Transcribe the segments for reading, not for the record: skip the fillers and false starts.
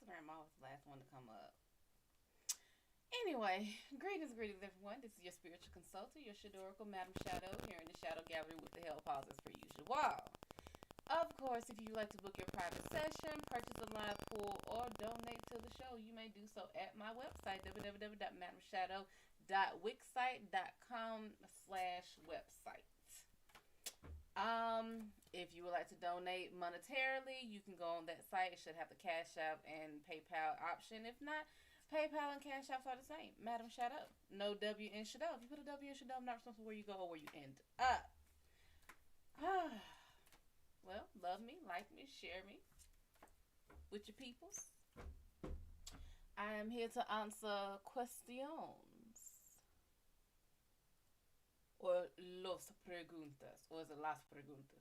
Instagram always the last one to come up. Anyway, greetings, everyone. This is your spiritual consultant, your Shad'Oracle Madam Shad'O, here in the Shad'O Gallery with the Hellpaws as per usual. Of course, if you would like to book your private session, purchase a live pool, or donate to the show, you may do so at my website, www.madamshado.wixsite.com/website. If you would like to donate monetarily, you can go on that site. It should have the Cash App and PayPal option. If not, PayPal and Cash Apps are the same. Madam Shad'O. No W in Shad'O. If you put a W in Shad'O, I'm not responsible where you go or where you end up. Well, love me, like me, share me with your peoples. I am here to answer questions. Or los preguntas. Or is it las preguntas?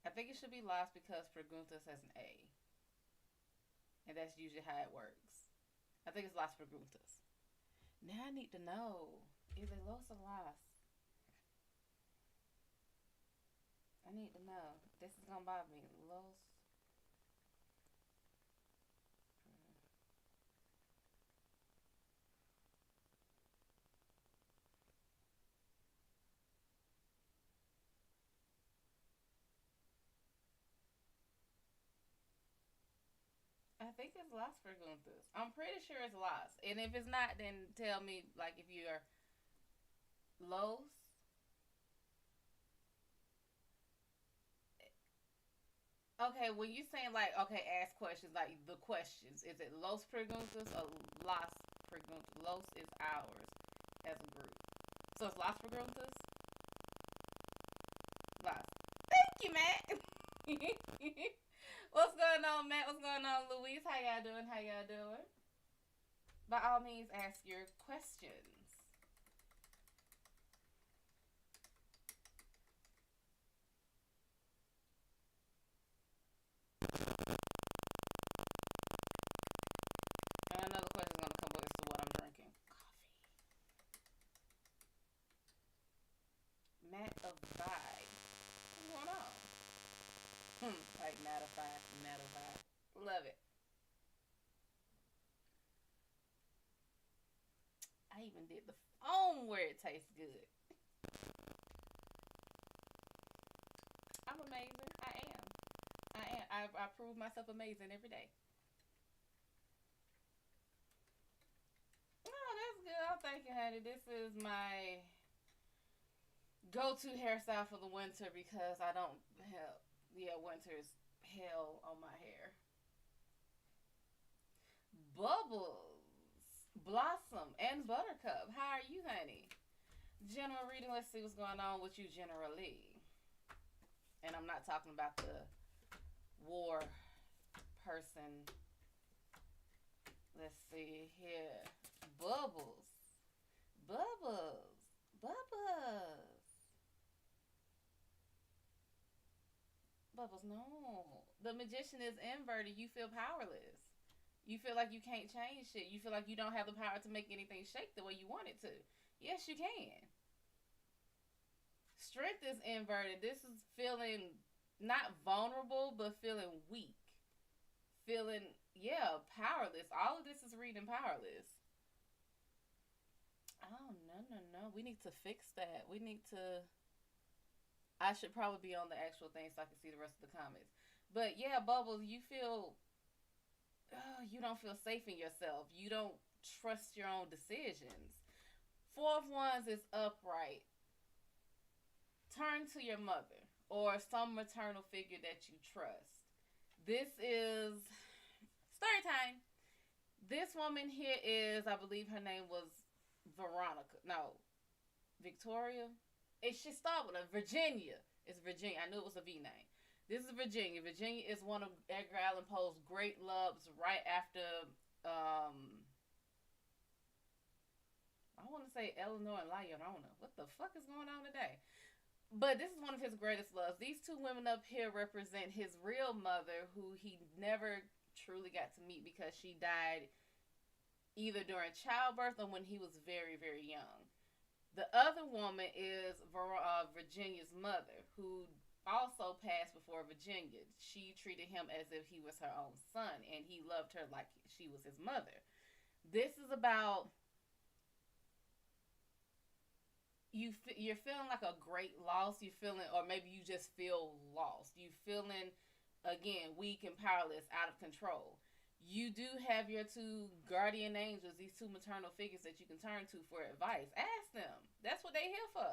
I think it should be las because preguntas has an A. And that's usually how it works. I think it's las preguntas. Now I need to know. Is it los or las? I need to know. This is gonna bother me. Los. I think it's las preguntas. I'm pretty sure it's las. And if it's not, then tell me, like, if you're los. Okay, when you saying, like, okay, ask questions, like the questions, is it los preguntas or las preguntas? Los is ours as a group. So it's las preguntas? Las. Thank you, Matt. What's going on, Matt? What's going on, Louise? How y'all doing? How y'all doing? By all means, ask your questions. And another question is going to come with as to what I'm drinking. Coffee. Matt of Vibe. What's going on? Like Matt of Vibe. Matt of Vibe. Love it. I even did the foam where it tastes good. I'm amazing. I am. I am. I prove myself amazing every day. Oh, that's good. Oh, thank you, honey. This is my go-to hairstyle for the winter because I don't have. Yeah, winter's hell on my hair. Bubbles, Blossom, and Buttercup. How are you, honey? General reading. Let's see what's going on with you generally. And I'm not talking about the war person. Let's see here. Bubbles. Bubbles. Bubbles. Bubbles, no. The magician is inverted. You feel powerless. You feel like you can't change shit. You feel like you don't have the power to make anything shake the way you want it to. Yes, you can. Strength is inverted. This is feeling not vulnerable, but feeling weak. Feeling, yeah, powerless. All of this is reading powerless. Oh, no, no, no. We need to fix that. We need to. I should probably be on the actual thing so I can see the rest of the comments. But yeah, Bubbles, you feel. You don't feel safe in yourself. You don't trust your own decisions. Four of Wands is upright. Turn to your mother or some maternal figure that you trust. This is story time. This woman here is, I believe her name was Veronica. No, Victoria. It should start with a Virginia. It's Virginia. I knew it was a V name. This is Virginia. Virginia is one of Edgar Allan Poe's great loves right after, I want to say Eleanor and La Llorona. What the fuck is going on today? But this is one of his greatest loves. These two women up here represent his real mother, who he never truly got to meet because she died either during childbirth or when he was very, very young. The other woman is Virginia's mother, who also passed before Virginia. She treated him as if he was her own son, and he loved her like she was his mother. This is about you're feeling like a great loss. You feeling, or maybe you just feel lost. You feeling again weak and powerless, out of control. You do have your two guardian angels, these two maternal figures that you can turn to for advice. Ask them. That's what they here for.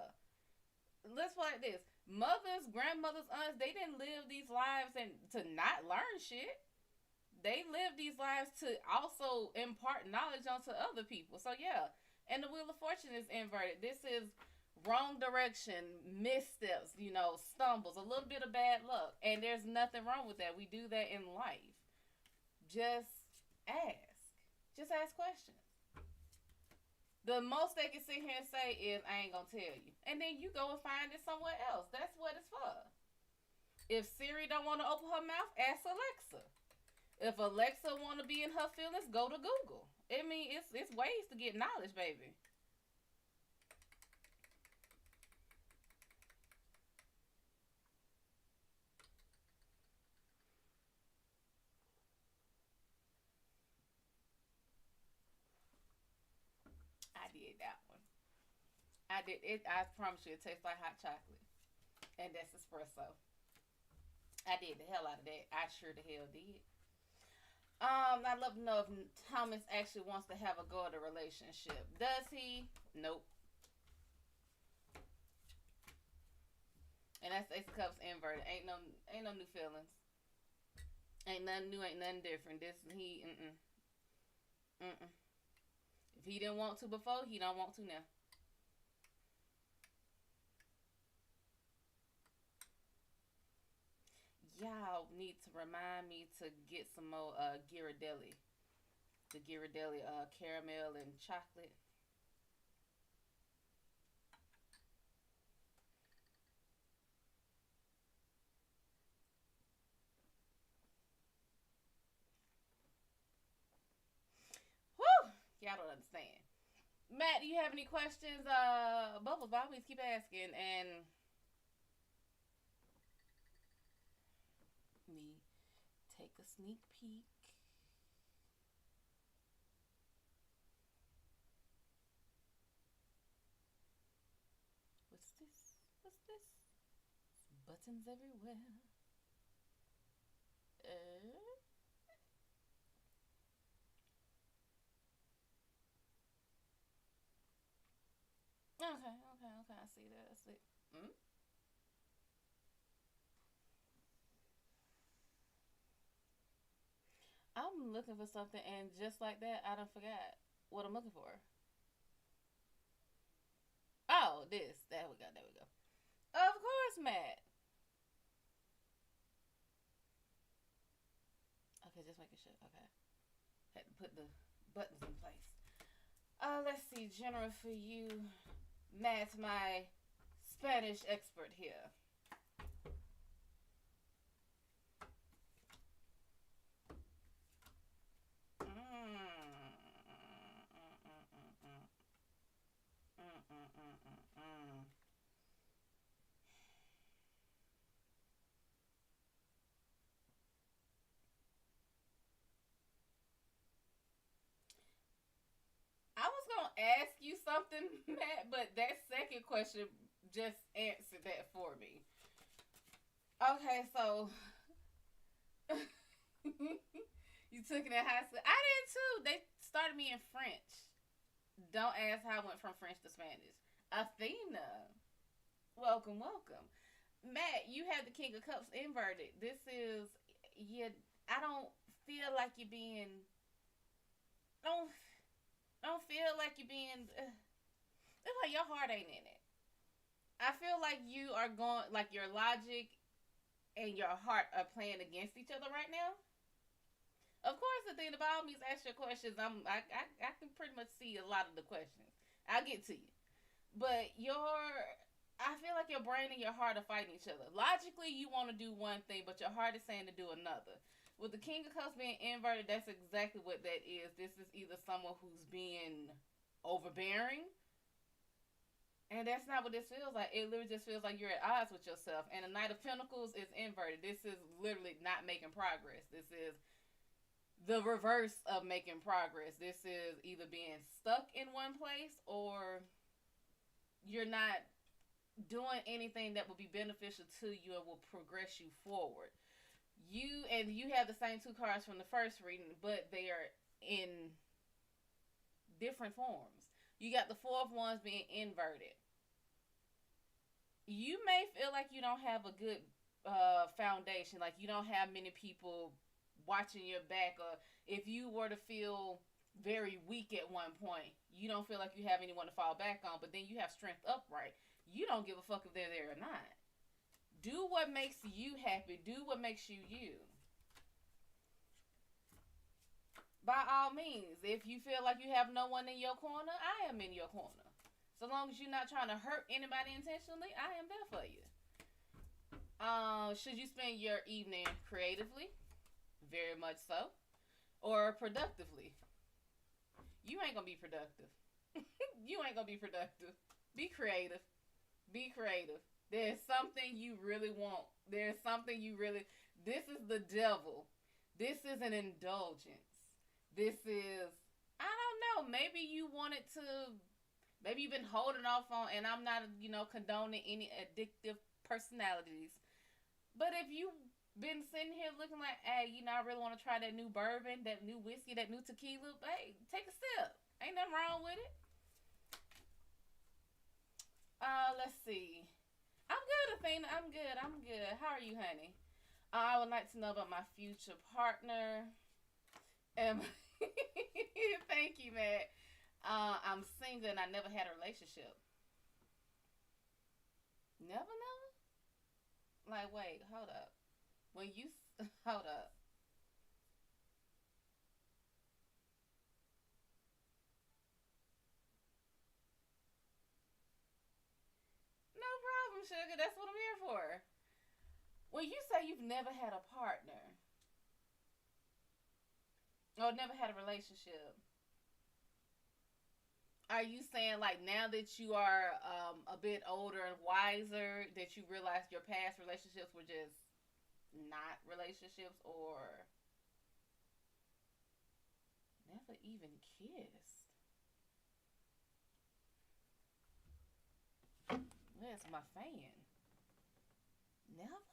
Let's put it like this: mothers, grandmothers, aunts, they didn't live these lives and to not learn shit. They live these lives to also impart knowledge onto other people. So yeah, and the wheel of fortune is inverted. This is wrong direction, missteps, stumbles, a little bit of bad luck, and there's nothing wrong with that. We do that in life. Just ask. Just ask questions. The most they can sit here and say is, I ain't gonna tell you. And then you go and find it somewhere else. That's what it's for. If Siri don't want to open her mouth, ask Alexa. If Alexa want to be in her feelings, go to Google. I mean, it's ways to get knowledge, baby. I did that one. I did it. I promise you, it tastes like hot chocolate, and that's espresso. I did the hell out of that. I sure the hell did. I'd love to know if Thomas actually wants to have a go at a relationship. Does he? Nope. And that's Ace of Cups inverted. Ain't no new feelings. Ain't nothing new. Ain't nothing different. This he. Mm. If he didn't want to before, he don't want to now. Y'all need to remind me to get some more Ghirardelli. The Ghirardelli caramel and chocolate. Whew! Y'all don't understand. Matt, do you have any questions? Bubbles, by all means, keep asking. And me take a sneak peek. What's this? What's this? Buttons everywhere. Uh, okay. I see that. I see. Mm? I'm looking for something, and just like that, I done forgot what I'm looking for. Oh, this. There we go. There we go. Of course, Matt. Okay, just making sure. Okay. Had to put the buttons in place. Let's see. General for you. Matt's my Spanish expert here. Mm, mm. I was gonna ask you something, Matt, but that second question just answered that for me. Okay, so you took it in high school. I did too. They started me in French. Don't ask how I went from French to Spanish. Athena. Welcome, welcome. Matt, you have the King of Cups inverted. This is yeah. I don't feel like you're being. Don't don't feel like you're being. It's like your heart ain't in it. I feel like you are going like your logic and your heart are playing against each other right now. Of course, the thing about me is ask your questions. I can pretty much see a lot of the questions. I'll get to you, but I feel like your brain and your heart are fighting each other. Logically, you want to do one thing, but your heart is saying to do another. With the King of Cups being inverted, that's exactly what that is. This is either someone who's being overbearing And that's not what this feels like. It literally just feels like you're at odds with yourself. And the Knight of Pentacles is inverted. This is literally not making progress. This is the reverse of making progress. This is either being stuck in one place or you're not doing anything that will be beneficial to you and will progress you forward. You have the same two cards from the first reading, but they are in different forms. You got the fourth ones being inverted. You may feel like you don't have a good foundation, like you don't have many people watching your back, or if you were to feel very weak at one point, you don't feel like you have anyone to fall back on, but then you have strength upright. You don't give a fuck if they're there or not. Do what makes you happy. Do what makes you you. By all means, if you feel like you have no one in your corner, I am in your corner. So long as you're not trying to hurt anybody intentionally, I am there for you. Should you spend your evening creatively? Very much so. Or productively? You ain't gonna be productive. You ain't gonna be productive. Be creative. Be creative. There's something you really want. There's something you really... This is the devil. This is an indulgence. This is... I don't know. Maybe you wanted to... Maybe you've been holding off on... And I'm not, condoning any addictive personalities. But if you've been sitting here looking like, hey, I really want to try that new bourbon, that new whiskey, that new tequila, hey, take a sip. Ain't nothing wrong with it. Let's see. I'm good, Athena. I'm good. How are you, honey? I would like to know about my future partner. Thank you, Matt. I'm single and I never had a relationship. Never? Like, wait, hold up. Hold up. No problem, sugar. That's what I'm here for. When you say you've never had a partner or never had a relationship, are you saying like now that you are a bit older and wiser that you realize your past relationships were just not relationships, or never even kissed? Where's my fan? Never?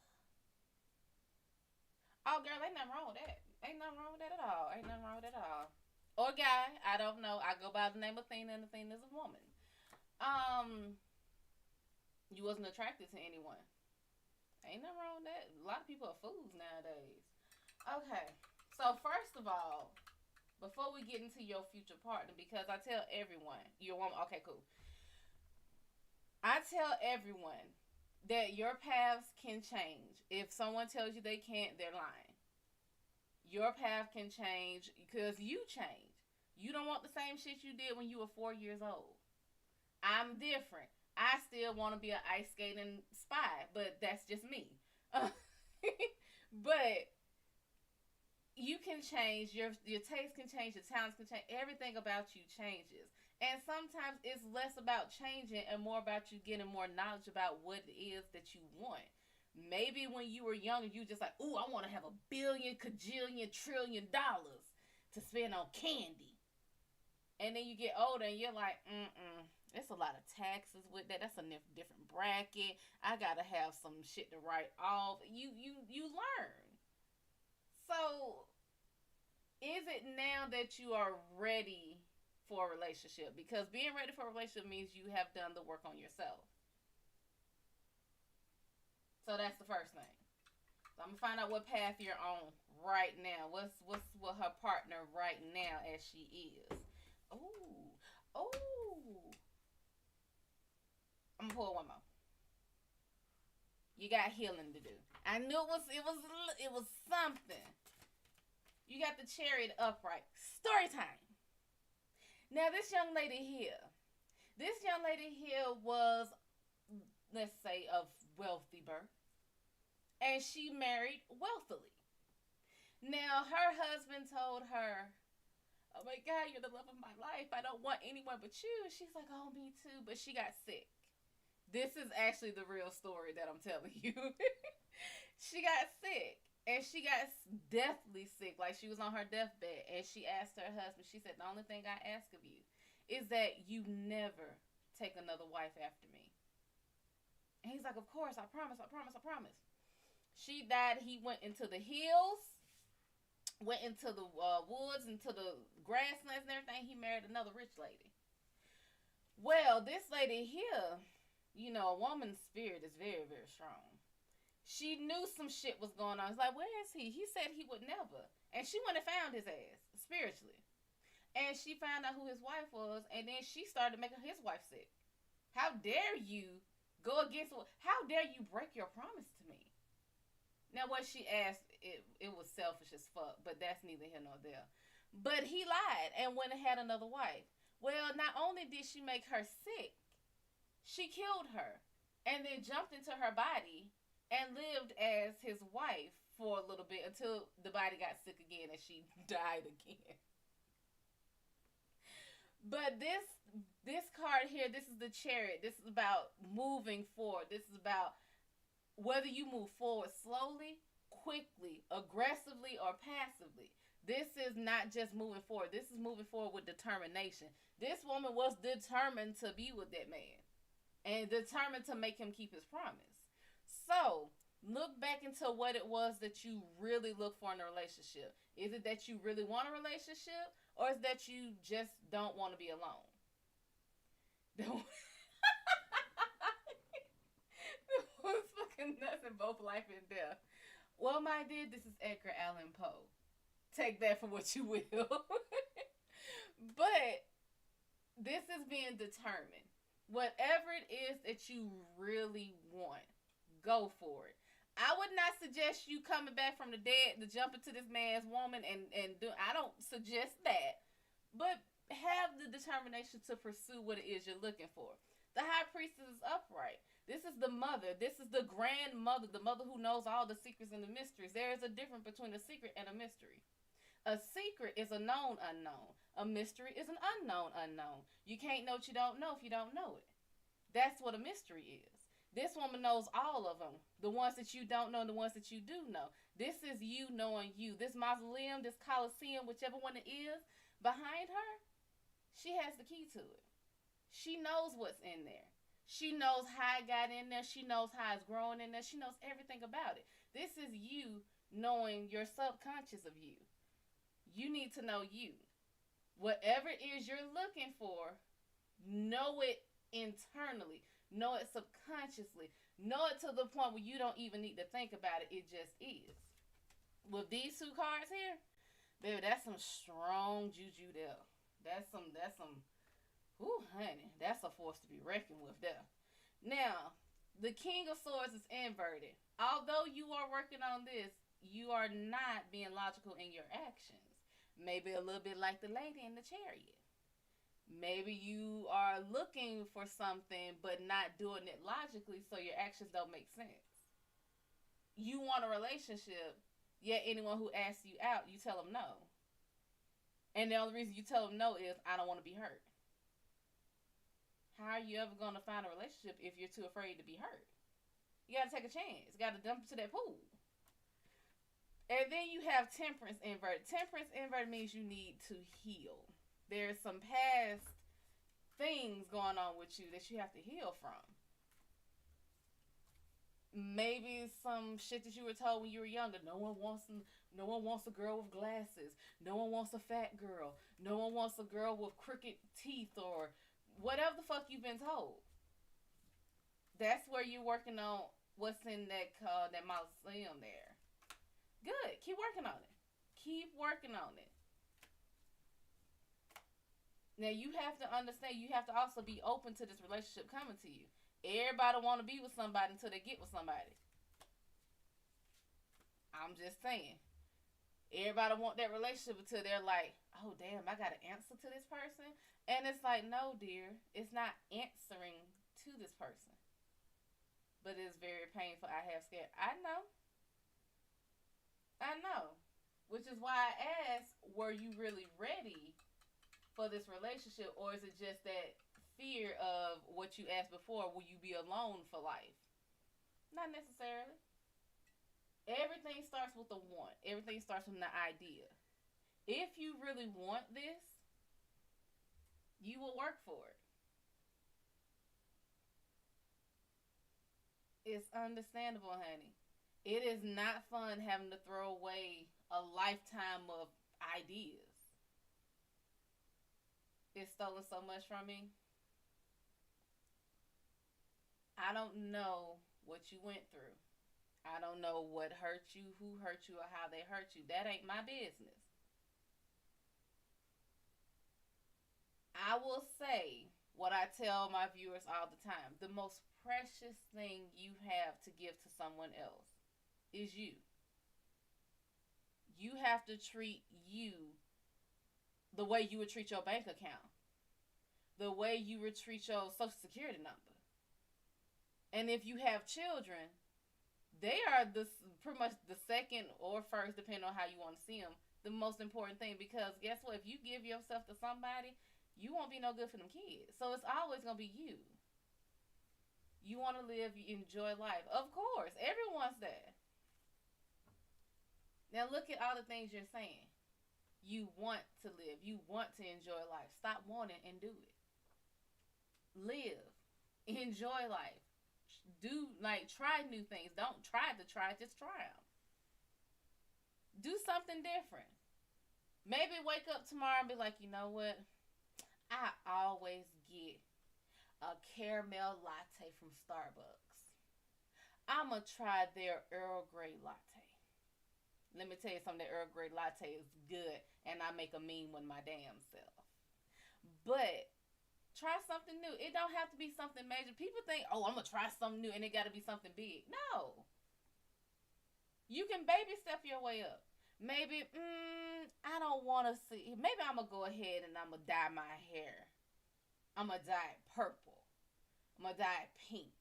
Oh, girl, ain't nothing wrong with that. Ain't nothing wrong with that at all. Ain't nothing wrong with that at all. Or guy, I don't know. I go by the name of Athena, and Athena is a woman. You wasn't attracted to anyone. Ain't nothing wrong with that. A lot of people are fools nowadays. Okay, so first of all, before we get into your future partner, because I tell everyone, you're a woman. Okay, cool. I tell everyone that your paths can change. If someone tells you they can't, they're lying. Your path can change because you change. You don't want the same shit you did when you were 4 years old. I'm different. I still want to be an ice skating spy, but that's just me. But you can change. Your taste can change. Your talents can change. Everything about you changes. And sometimes it's less about changing and more about you getting more knowledge about what it is that you want. Maybe when you were younger, you just like, ooh, I want to have a billion, cajillion, trillion dollars to spend on candy. And then you get older and you're like, it's a lot of taxes with that. That's a different bracket. I got to have some shit to write off. You learn. So, is it now that you are ready for a relationship? Because being ready for a relationship means you have done the work on yourself. So that's the first thing. So I'm gonna find out what path you're on right now. What's with her partner right now as she is. Oh. I'm gonna pull one more. You got healing to do. I knew it was something. You got the Chariot upright. Story time. Now this young lady here was, let's say, of wealthy birth. And she married wealthily. Now, her husband told her, oh my God, you're the love of my life. I don't want anyone but you. She's like, oh, me too. But she got sick. This is actually the real story that I'm telling you. She got sick. And she got deathly sick. Like, she was on her deathbed. And she asked her husband, she said, the only thing I ask of you is that you never take another wife after me. And he's like, of course, I promise, I promise, I promise. She died. He went into the hills, went into the woods, into the grasslands and everything. He married another rich lady. Well, this lady here, you know, a woman's spirit is very, very strong. She knew some shit was going on. It's like, where is he? He said he would never. And she went and found his ass, spiritually. And she found out who his wife was, and then she started making his wife sick. How dare you go against, how dare you break your promise to me? Now, what she asked, it was selfish as fuck, but that's neither here nor there. But he lied and went and had another wife. Well, not only did she make her sick, she killed her and then jumped into her body and lived as his wife for a little bit until the body got sick again and she died again. But this card here, this is the Chariot. This is about moving forward. This is about whether you move forward slowly, quickly, aggressively, or passively. This is not just moving forward. This is moving forward with determination. This woman was determined to be with that man and determined to make him keep his promise. So, look back into what it was that you really look for in a relationship. Is it that you really want a relationship, or is it that you just don't want to be alone? It was fucking nuts in both life and death. Well, my dear, this is Edgar Allan Poe. Take that for what you will. But this is being determined. Whatever it is that you really want, go for it. I would not suggest you coming back from the dead to jump into this man's woman and do. I don't suggest that. But have the determination to pursue what it is you're looking for. The high priestess is upright. This is the mother. This is the grandmother, the mother who knows all the secrets and the mysteries. There is a difference between a secret and a mystery. A secret is a known unknown. A mystery is an unknown unknown. You can't know what you don't know if you don't know it. That's what a mystery is. This woman knows all of them. The ones that you don't know and the ones that you do know. This is you knowing you. This mausoleum, this coliseum, whichever one it is, behind her, she has the key to it. She knows what's in there. She knows how it got in there. She knows how it's growing in there. She knows everything about it. This is you knowing your subconscious of you. You need to know you. Whatever it is you're looking for, know it internally. Know it subconsciously. Know it to the point where you don't even need to think about it. It just is. With these two cards here, baby, that's some strong juju there. That's some, ooh, honey, that's a force to be reckoned with there. Now, the King of Swords is inverted. Although you are working on this, you are not being logical in your actions. Maybe a little bit like the lady in the Chariot. Maybe you are looking for something but not doing it logically, so your actions don't make sense. You want a relationship, yet anyone who asks you out, you tell them no. And the only reason you tell them no is, I don't want to be hurt. How are you ever going to find a relationship if you're too afraid to be hurt? You got to take a chance. You got to dump into that pool. And then you have Temperance inverted. Temperance inverted means you need to heal. There's some past things going on with you that you have to heal from. Maybe some shit that you were told when you were younger. No one wants a girl with glasses. No one wants a fat girl. No one wants a girl with crooked teeth or whatever the fuck you've been told. That's where you're working on what's in that mausoleum there. Good. Keep working on it. Keep working on it. Now, you have to understand, you have to also be open to this relationship coming to you. Everybody want to be with somebody until they get with somebody. I'm just saying. Everybody want that relationship until they're like, oh, damn, I got to answer to this person. And it's like, no, dear, it's not answering to this person. But it's very painful. I have scared. I know. Which is why I asked, were you really ready for this relationship, or is it just that fear of what you asked before, will you be alone for life? Not necessarily. Everything starts with a want. Everything starts from the idea. If you really want this, you will work for it. It's understandable, honey. It is not fun having to throw away a lifetime of ideas. It's stolen so much from me. I don't know what you went through. I don't know what hurt you, who hurt you, or how they hurt you. That ain't my business. I will say what I tell my viewers all the time. The most precious thing you have to give to someone else is you. You have to treat you the way you would treat your bank account, the way you would treat your social security number. And if you have children, they are pretty much the second or first, depending on how you want to see them, the most important thing. Because guess what? If you give yourself to somebody, you won't be no good for them kids. So it's always going to be you. You want to live, you enjoy life. Of course, everyone's there. Now look at all the things you're saying. You want to live. You want to enjoy life. Stop wanting and do it. Live. Enjoy life. Try new things. Don't try to try, just try them. Do something different. Maybe wake up tomorrow and be like, you know what? I always get a caramel latte from Starbucks. I'm going to try their Earl Grey latte. Let me tell you something, that Earl Grey latte is good, and I make a mean one my damn self. But try something new. It don't have to be something major. People think, oh, I'm going to try something new, and it got to be something big. No. You can baby step your way up. Maybe, I don't want to see. Maybe I'm going to go ahead and I'm going to dye my hair. I'm going to dye it purple. I'm going to dye it pink.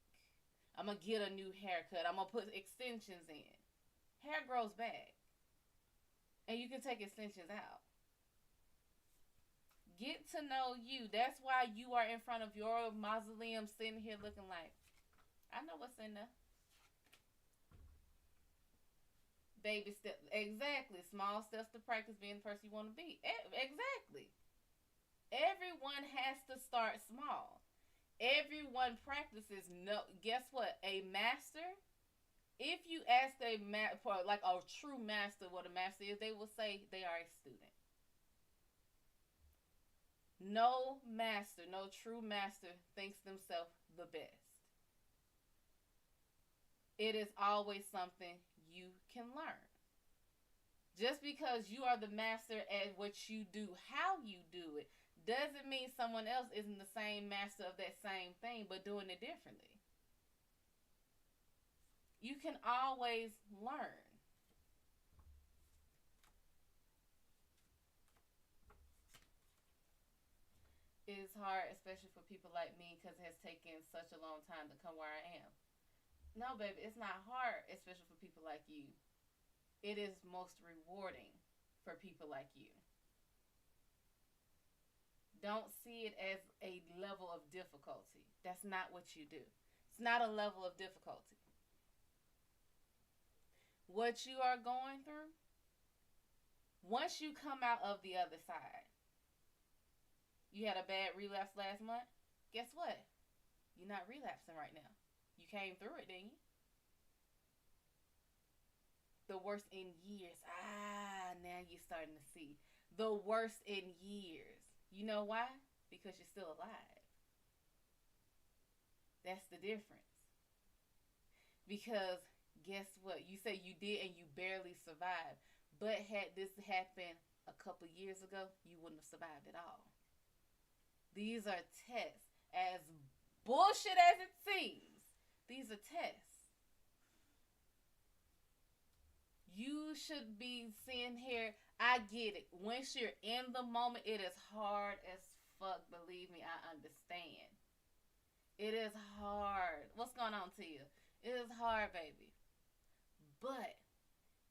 I'm going to get a new haircut. I'm going to put extensions in. Hair grows back. And you can take extensions out. Get to know you. That's why you are in front of your mausoleum sitting here looking like, I know what's in there. Baby steps. Exactly. Small steps to practice being the person you want to be. Exactly. Everyone has to start small. Everyone practices. No, guess what? A master, if you ask for like a true master what a master is, they will say they are a student. No master, no true master thinks themselves the best. It is always something you can learn. Just because you are the master at what you do, how you do it, doesn't mean someone else isn't the same master of that same thing, but doing it differently. You can always learn. It is hard, especially for people like me, because it has taken such a long time to come where I am. No, baby, it's not hard, especially for people like you. It is most rewarding for people like you. Don't see it as a level of difficulty. That's not what you do. It's not a level of difficulty. What you are going through, once you come out of the other side, you had a bad relapse last month, guess what? You're not relapsing right now. You came through it, didn't you? The worst in years. Now you're starting to see. The worst in years. You know why? Because you're still alive. That's the difference. Because guess what? You say you did and you barely survived. But had this happened a couple years ago, you wouldn't have survived at all. These are tests. As bullshit as it seems, these are tests. You should be sitting here. I get it. Once you're in the moment, it is hard as fuck. Believe me, I understand. It is hard. What's going on to you? It is hard, baby. But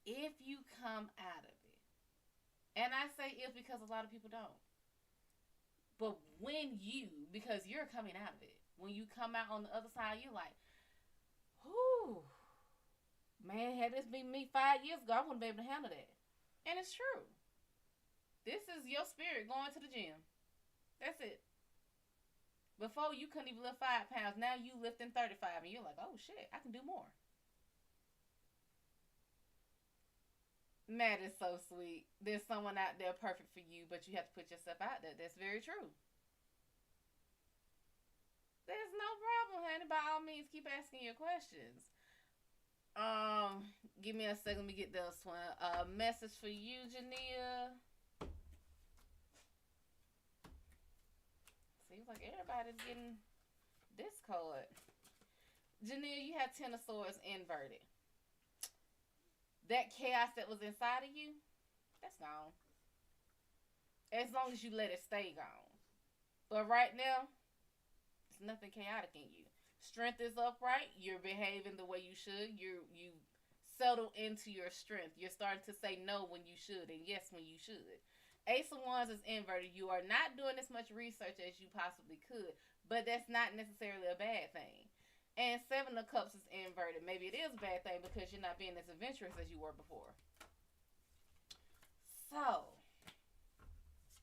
if you come out of it, and I say if because a lot of people don't. But because you're coming out of it, when you come out on the other side, you're like, whew, man, had this been me 5 years ago, I wouldn't be able to handle that. And it's true. This is your spirit going to the gym. That's it. Before you couldn't even lift 5 pounds. Now you lifting 35, and you're like, oh shit, I can do more. Matt is so sweet. There's someone out there perfect for you, but you have to put yourself out there. That's very true. There's no problem, honey. By all means, keep asking your questions. Give me a second. Let me get this one. A message for you, Jania. Seems like everybody's getting this card. Jania, you have Ten of Swords inverted. That chaos that was inside of you, that's gone. As long as you let it stay gone. But right now, there's nothing chaotic in you. Strength is upright. You're behaving the way you should. You settle into your strength. You're starting to say no when you should and yes when you should. Ace of Wands is inverted. You are not doing as much research as you possibly could, but that's not necessarily a bad thing. And Seven of Cups is inverted. Maybe it is a bad thing because you're not being as adventurous as you were before. So,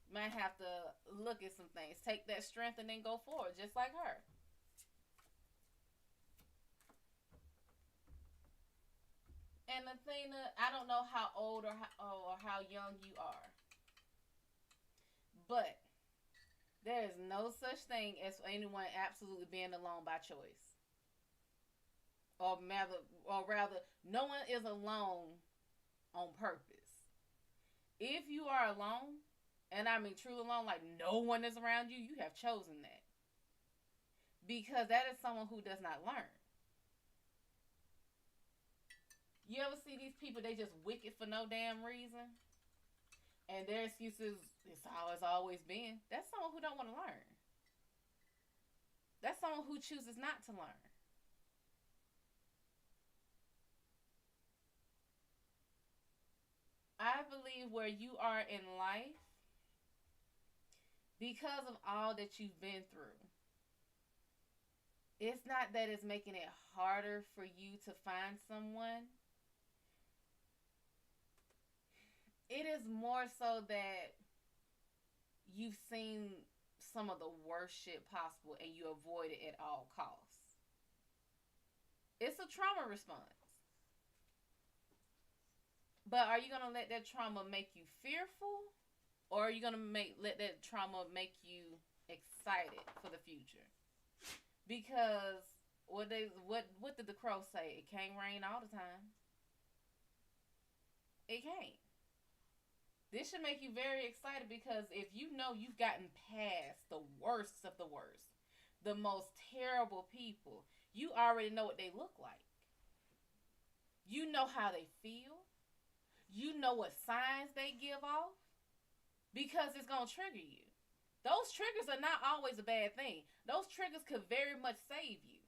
might have to look at some things. Take that strength and then go forward, just like her. And Athena, I don't know how old or how young you are, but there is no such thing as anyone absolutely being alone by choice. Or rather, no one is alone on purpose. If you are alone, and I mean truly alone, like no one is around you, you have chosen that. Because that is someone who does not learn. You ever see these people, they just wicked for no damn reason? And their excuses, it's always been. That's someone who don't want to learn. That's someone who chooses not to learn. I believe where you are in life, because of all that you've been through, it's not that it's making it harder for you to find someone. It is more so that you've seen some of the worst shit possible and you avoid it at all costs. It's a trauma response. But are you going to let that trauma make you fearful? Or are you going to let that trauma make you excited for the future? Because what did the crow say? It can't rain all the time. It can't. This should make you very excited because if you know you've gotten past the worst of the worst, the most terrible people, you already know what they look like. You know how they feel. You know what signs they give off because it's going to trigger you. Those triggers are not always a bad thing. Those triggers could very much save you.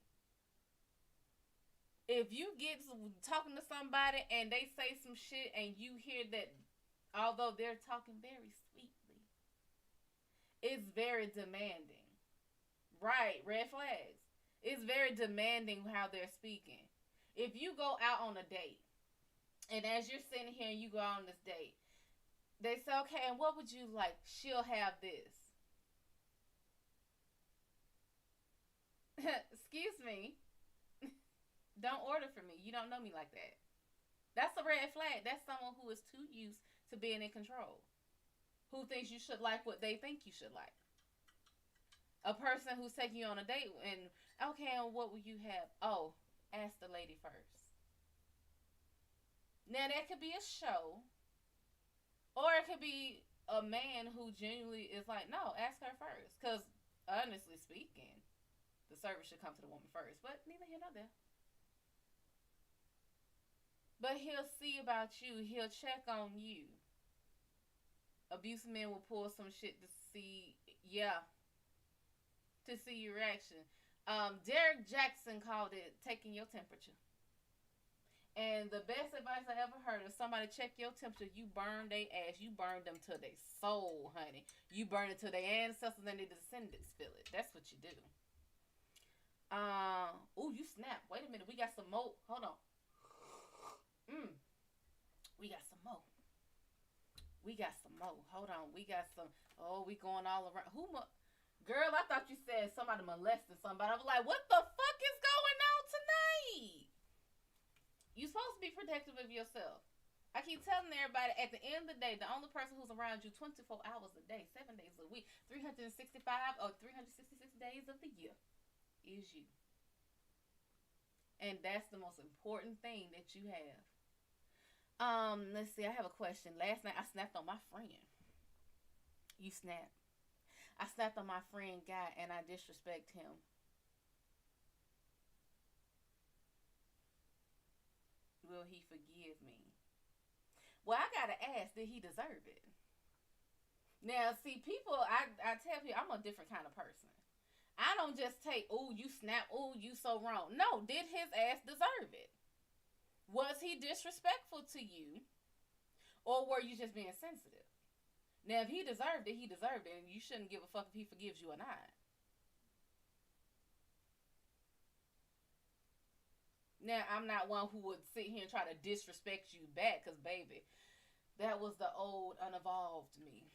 If you get talking to somebody and they say some shit and you hear that although they're talking very sweetly, it's very demanding. Right, red flags. It's very demanding how they're speaking. If you go out on a date, and as you're sitting here and you go on this date, they say, okay, and what would you like? She'll have this. Excuse me. Don't order for me. You don't know me like that. That's a red flag. That's someone who is too used to being in control. Who thinks you should like what they think you should like. A person who's taking you on a date and, okay, and what will you have? Oh, ask the lady first. Now, that could be a show. Or it could be a man who genuinely is like, no, ask her first. Because, honestly speaking, the service should come to the woman first. But neither here nor there. But he'll see about you. He'll check on you. Abusive men will pull some shit to see, to see your reaction. Derek Jackson called it taking your temperature. And the best advice I ever heard is somebody check your temperature. You burn their ass. You burn them to their soul, honey. You burn it to their ancestors and their descendants feel it. That's what you do. Oh, you snap. Wait a minute. We got some more. Hold on. We got some more. We got some more. Hold on. We got some. Oh, we going all around. Girl, I thought you said somebody molested somebody. I was like, what the fuck is going on tonight? You supposed to be protective of yourself. I keep telling everybody at the end of the day, the only person who's around you 24 hours a day, 7 days a week, 365 or 366 days of the year is you. And that's the most important thing that you have. Let's see. I have a question. Last night I snapped on my friend. You snap. I snapped on my friend guy and I disrespect him. Will he forgive me? Well, I gotta ask, did he deserve it? Now, see, people, I tell you, I'm a different kind of person. I don't just take, oh, you snap, oh, you so wrong. No, did his ass deserve it? Was he disrespectful to you? Or were you just being sensitive? Now, if he deserved it, he deserved it. And you shouldn't give a fuck if he forgives you or not. Now, I'm not one who would sit here and try to disrespect you back. Because, baby, that was the old, unevolved me.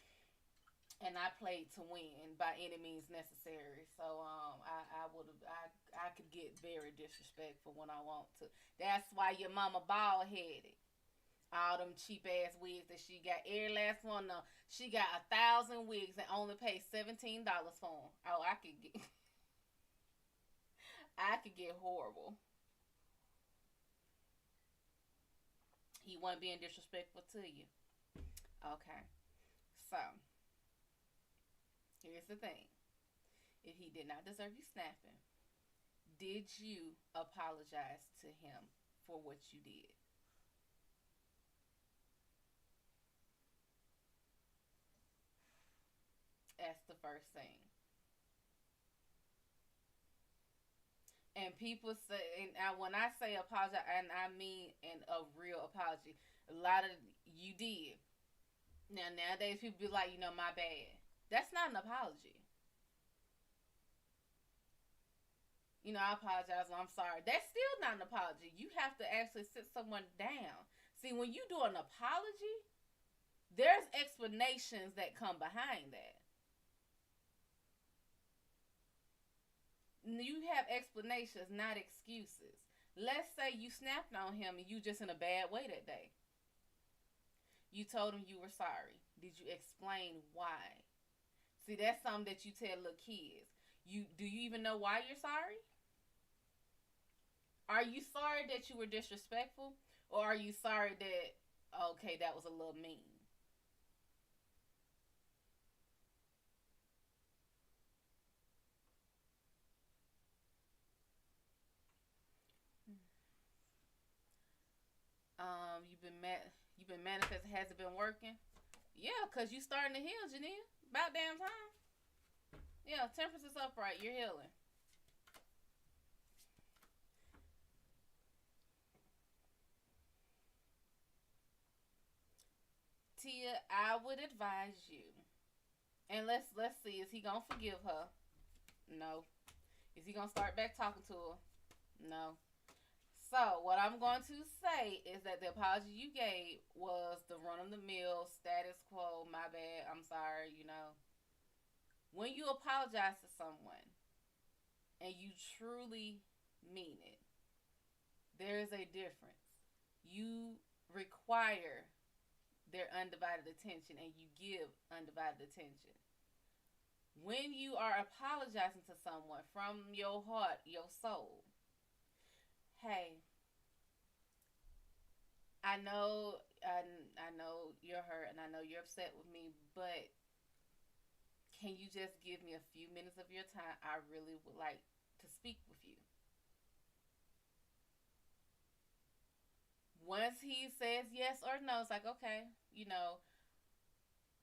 And I played to win by any means necessary. So I could get very disrespectful when I want to. That's why your mama bald headed. All them cheap ass wigs that she got. Every last one of them. She got 1,000 wigs and only paid $17 for them. Oh, I could get I could get horrible. He wasn't being disrespectful to you. Okay. So here's the thing. If he did not deserve you snapping, did you apologize to him for what you did? That's the first thing. And people say, and when I say apologize, and I mean a real apology, a lot of you did. Now, nowadays, people be like, my bad. That's not an apology. I apologize. Well, I'm sorry. That's still not an apology. You have to actually sit someone down. See, when you do an apology, there's explanations that come behind that. You have explanations, not excuses. Let's say you snapped on him and you just in a bad way that day. You told him you were sorry. Did you explain why? See, that's something that you tell little kids. Do you even know why you're sorry? Are you sorry that you were disrespectful? Or are you sorry that, okay, that was a little mean? You've been manifesting. Has it been working? Yeah, cause you starting to heal, Janine. About damn time. Yeah, temperance is upright. You're healing. Tia, I would advise you, and let's see. Is he gonna forgive her? No. Is he gonna start back talking to her? No. So what I'm going to say is that the apology you gave was the run of the mill status quo. My bad. I'm sorry. When you apologize to someone and you truly mean it, there is a difference. You require their undivided attention and you give undivided attention. When you are apologizing to someone from your heart, your soul, hey, I know you're hurt and I know you're upset with me, but can you just give me a few minutes of your time? I really would like to speak with you. Once he says yes or no, it's like, okay,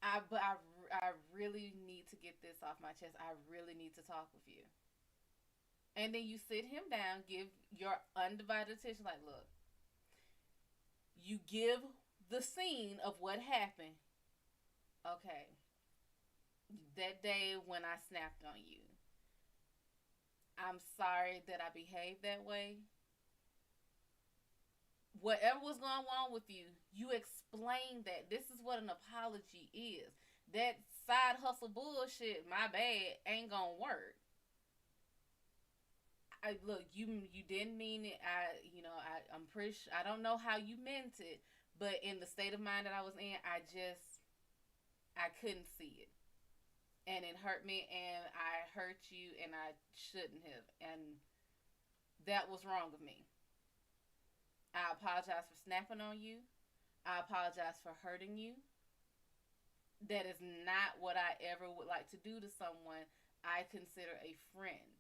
but I really need to get this off my chest. I really need to talk with you. And then you sit him down, give your undivided attention, like, look, You give the scene of what happened. Okay, that day when I snapped on you, I'm sorry that I behaved that way. Whatever was going on with you, you explained that. This is what an apology is. That side hustle bullshit, my bad, ain't gonna work. Look, you didn't mean it. I'm pretty sure, I don't know how you meant it, but in the state of mind that I was in, I couldn't see it, and it hurt me, and I hurt you, and I shouldn't have, and that was wrong of me. I apologize for snapping on you. I apologize for hurting you. That is not what I ever would like to do to someone I consider a friend.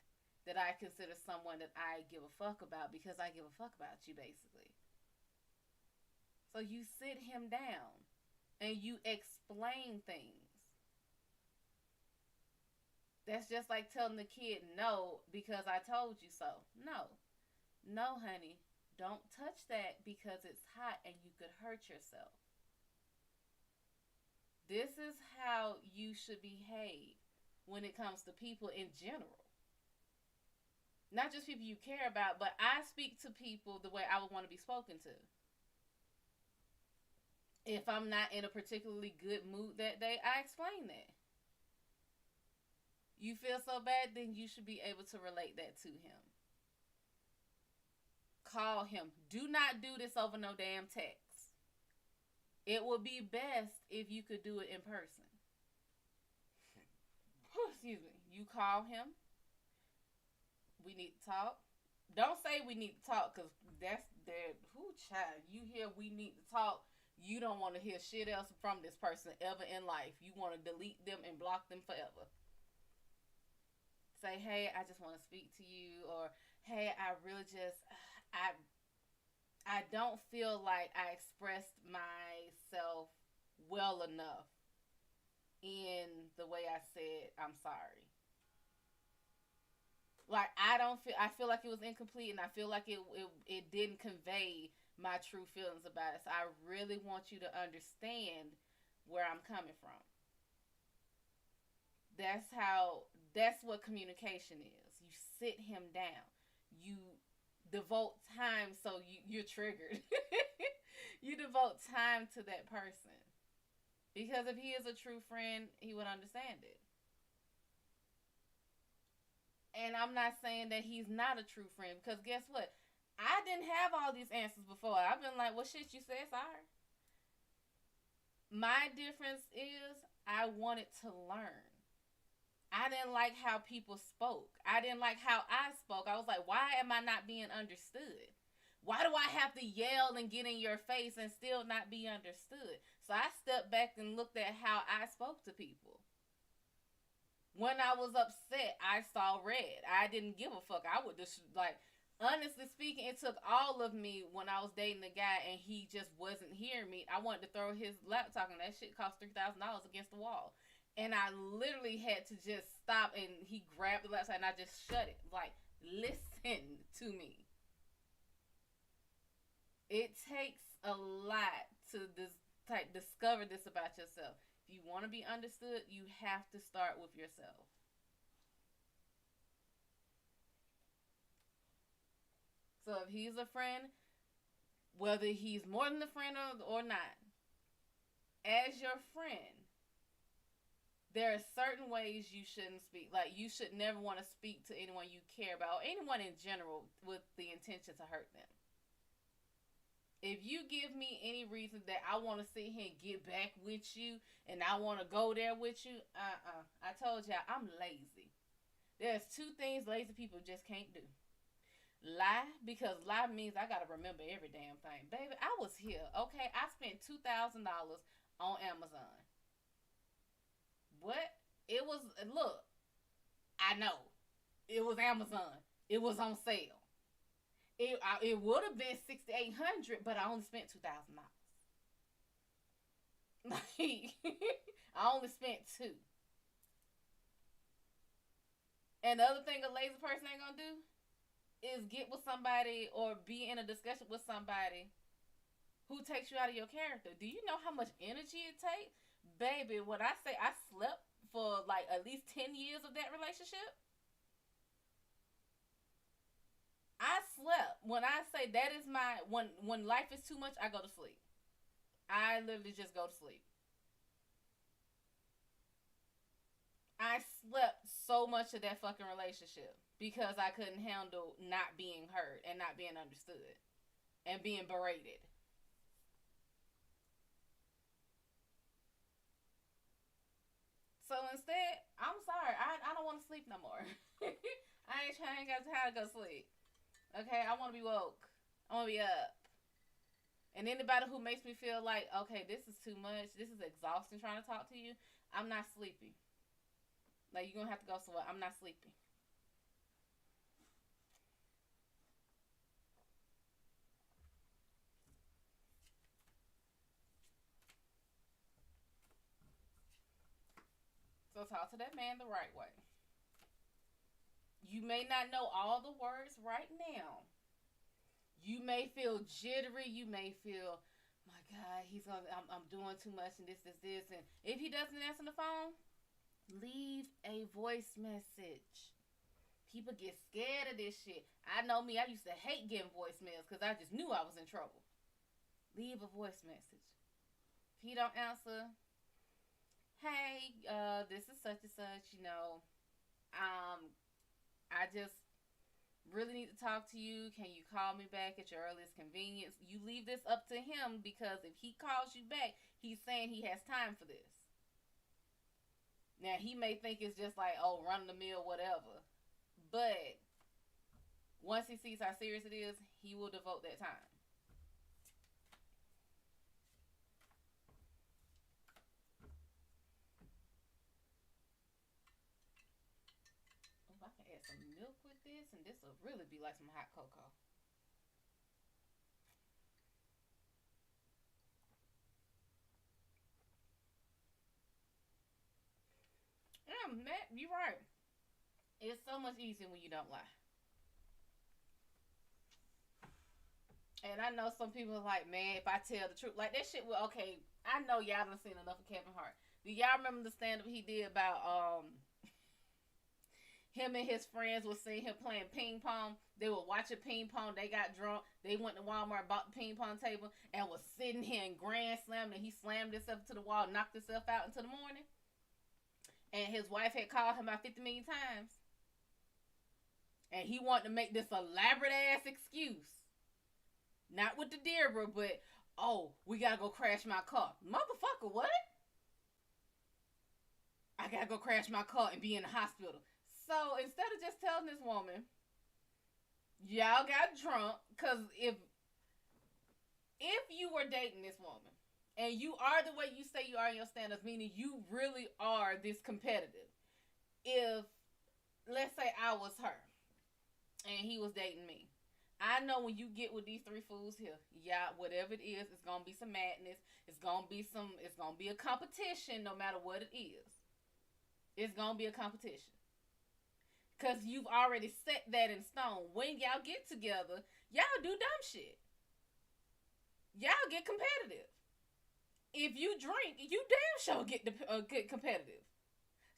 That I consider someone that I give a fuck about, because I give a fuck about you, basically. So you sit him down and you explain things. That's just like telling the kid no because I told you so. No. No, honey. Don't touch that because it's hot and you could hurt yourself. This is how you should behave when it comes to people in general. Not just people you care about, but I speak to people the way I would want to be spoken to. If I'm not in a particularly good mood that day, I explain that. You feel so bad, then you should be able to relate that to him. Call him. Do not do this over no damn text. It would be best if you could do it in person. Excuse me. You call him. We need to talk. Don't say we need to talk, because that's that. Who child? You hear we need to talk. You don't want to hear shit else from this person ever in life. You want to delete them and block them forever. Say, hey, I just want to speak to you, or hey, I really just, I don't feel like I expressed myself well enough in the way I said I'm sorry. Like, I feel like it was incomplete, and I feel like it didn't convey my true feelings about it. So I really want you to understand where I'm coming from. That's what communication is. You sit him down. You devote time, so you're triggered. You devote time to that person. Because if he is a true friend, he would understand it. And I'm not saying that he's not a true friend, because guess what? I didn't have all these answers before. I've been like, well, shit, you said sorry. My difference is I wanted to learn. I didn't like how people spoke. I didn't like how I spoke. I was like, why am I not being understood? Why do I have to yell and get in your face and still not be understood? So I stepped back and looked at how I spoke to people. When I was upset, I saw red. I didn't give a fuck. I would just, like, honestly speaking, it took all of me when I was dating a guy and he just wasn't hearing me. I wanted to throw his laptop, and that shit cost $3,000 against the wall. And I literally had to just stop, and he grabbed the laptop and I just shut it. Like, listen to me. It takes a lot to discover this about yourself. If you want to be understood, you have to start with yourself. So if he's a friend, whether he's more than a friend or not, as your friend, there are certain ways you shouldn't speak. Like, you should never want to speak to anyone you care about, or anyone in general, with the intention to hurt them. If you give me any reason that I want to sit here and get back with you, and I want to go there with you, I told y'all, I'm lazy. There's two things lazy people just can't do. Lie, because lie means I got to remember every damn thing. Baby, I was here, okay? I spent $2,000 on Amazon. What? It was, look, I know. It was Amazon. It was on sale. It would have been $6,800, but I only spent $2,000. Like, I only spent $2. And the other thing a lazy person ain't gonna do is get with somebody or be in a discussion with somebody who takes you out of your character. Do you know how much energy it takes? Baby, when I say I slept for like at least 10 years of that relationship, I slept. When I say that is my when life is too much, I go to sleep. I literally just go to sleep. I slept so much of that fucking relationship because I couldn't handle not being heard and not being understood and being berated. So instead, I'm sorry, I don't want to sleep no more. I ain't got time to go sleep. Okay, I want to be woke. I want to be up. And anybody who makes me feel like, okay, this is too much, this is exhausting trying to talk to you, I'm not sleepy. Like, you're going to have to go somewhere. I'm not sleepy. So talk to that man the right way. You may not know all the words right now. You may feel jittery. You may feel, my God, I'm doing too much and this. And if he doesn't answer the phone, leave a voice message. People get scared of this shit. I know me, I used to hate getting voicemails because I just knew I was in trouble. Leave a voice message. If he don't answer, hey, this is such and such, I just really need to talk to you. Can you call me back at your earliest convenience? You leave this up to him because if he calls you back, he's saying he has time for this. Now, he may think it's just like, oh, run of the mill, whatever. But once he sees how serious it is, he will devote that time. Oh, I can add some milk with this, and this will really be like some hot cocoa. Yeah, Matt, you're right. It's so much easier when you don't lie. And I know some people are like, man, if I tell the truth, like that shit. Well, okay, I know y'all done seen enough of Kevin Hart. Do y'all remember the stand up he did about him and his friends were seeing him playing ping pong. They were watching ping pong. They got drunk. They went to Walmart, bought the ping pong table, and was sitting here and grand slammed. And he slammed himself to the wall, knocked himself out into the morning. And his wife had called him about 50 million times. And he wanted to make this elaborate ass excuse. Not with the Deborah, but, oh, we gotta go crash my car. Motherfucker, what? I gotta go crash my car and be in the hospital. So instead of just telling this woman, y'all got drunk, because if you were dating this woman and you are the way you say you are in your standards, meaning you really are this competitive. If, let's say I was her and he was dating me, I know when you get with these three fools here, yeah, whatever it is, it's gonna be some madness. It's gonna be a competition no matter what it is. It's gonna be a competition. Cause you've already set that in stone. When y'all get together, y'all do dumb shit. Y'all get competitive. If you drink, you damn sure get competitive.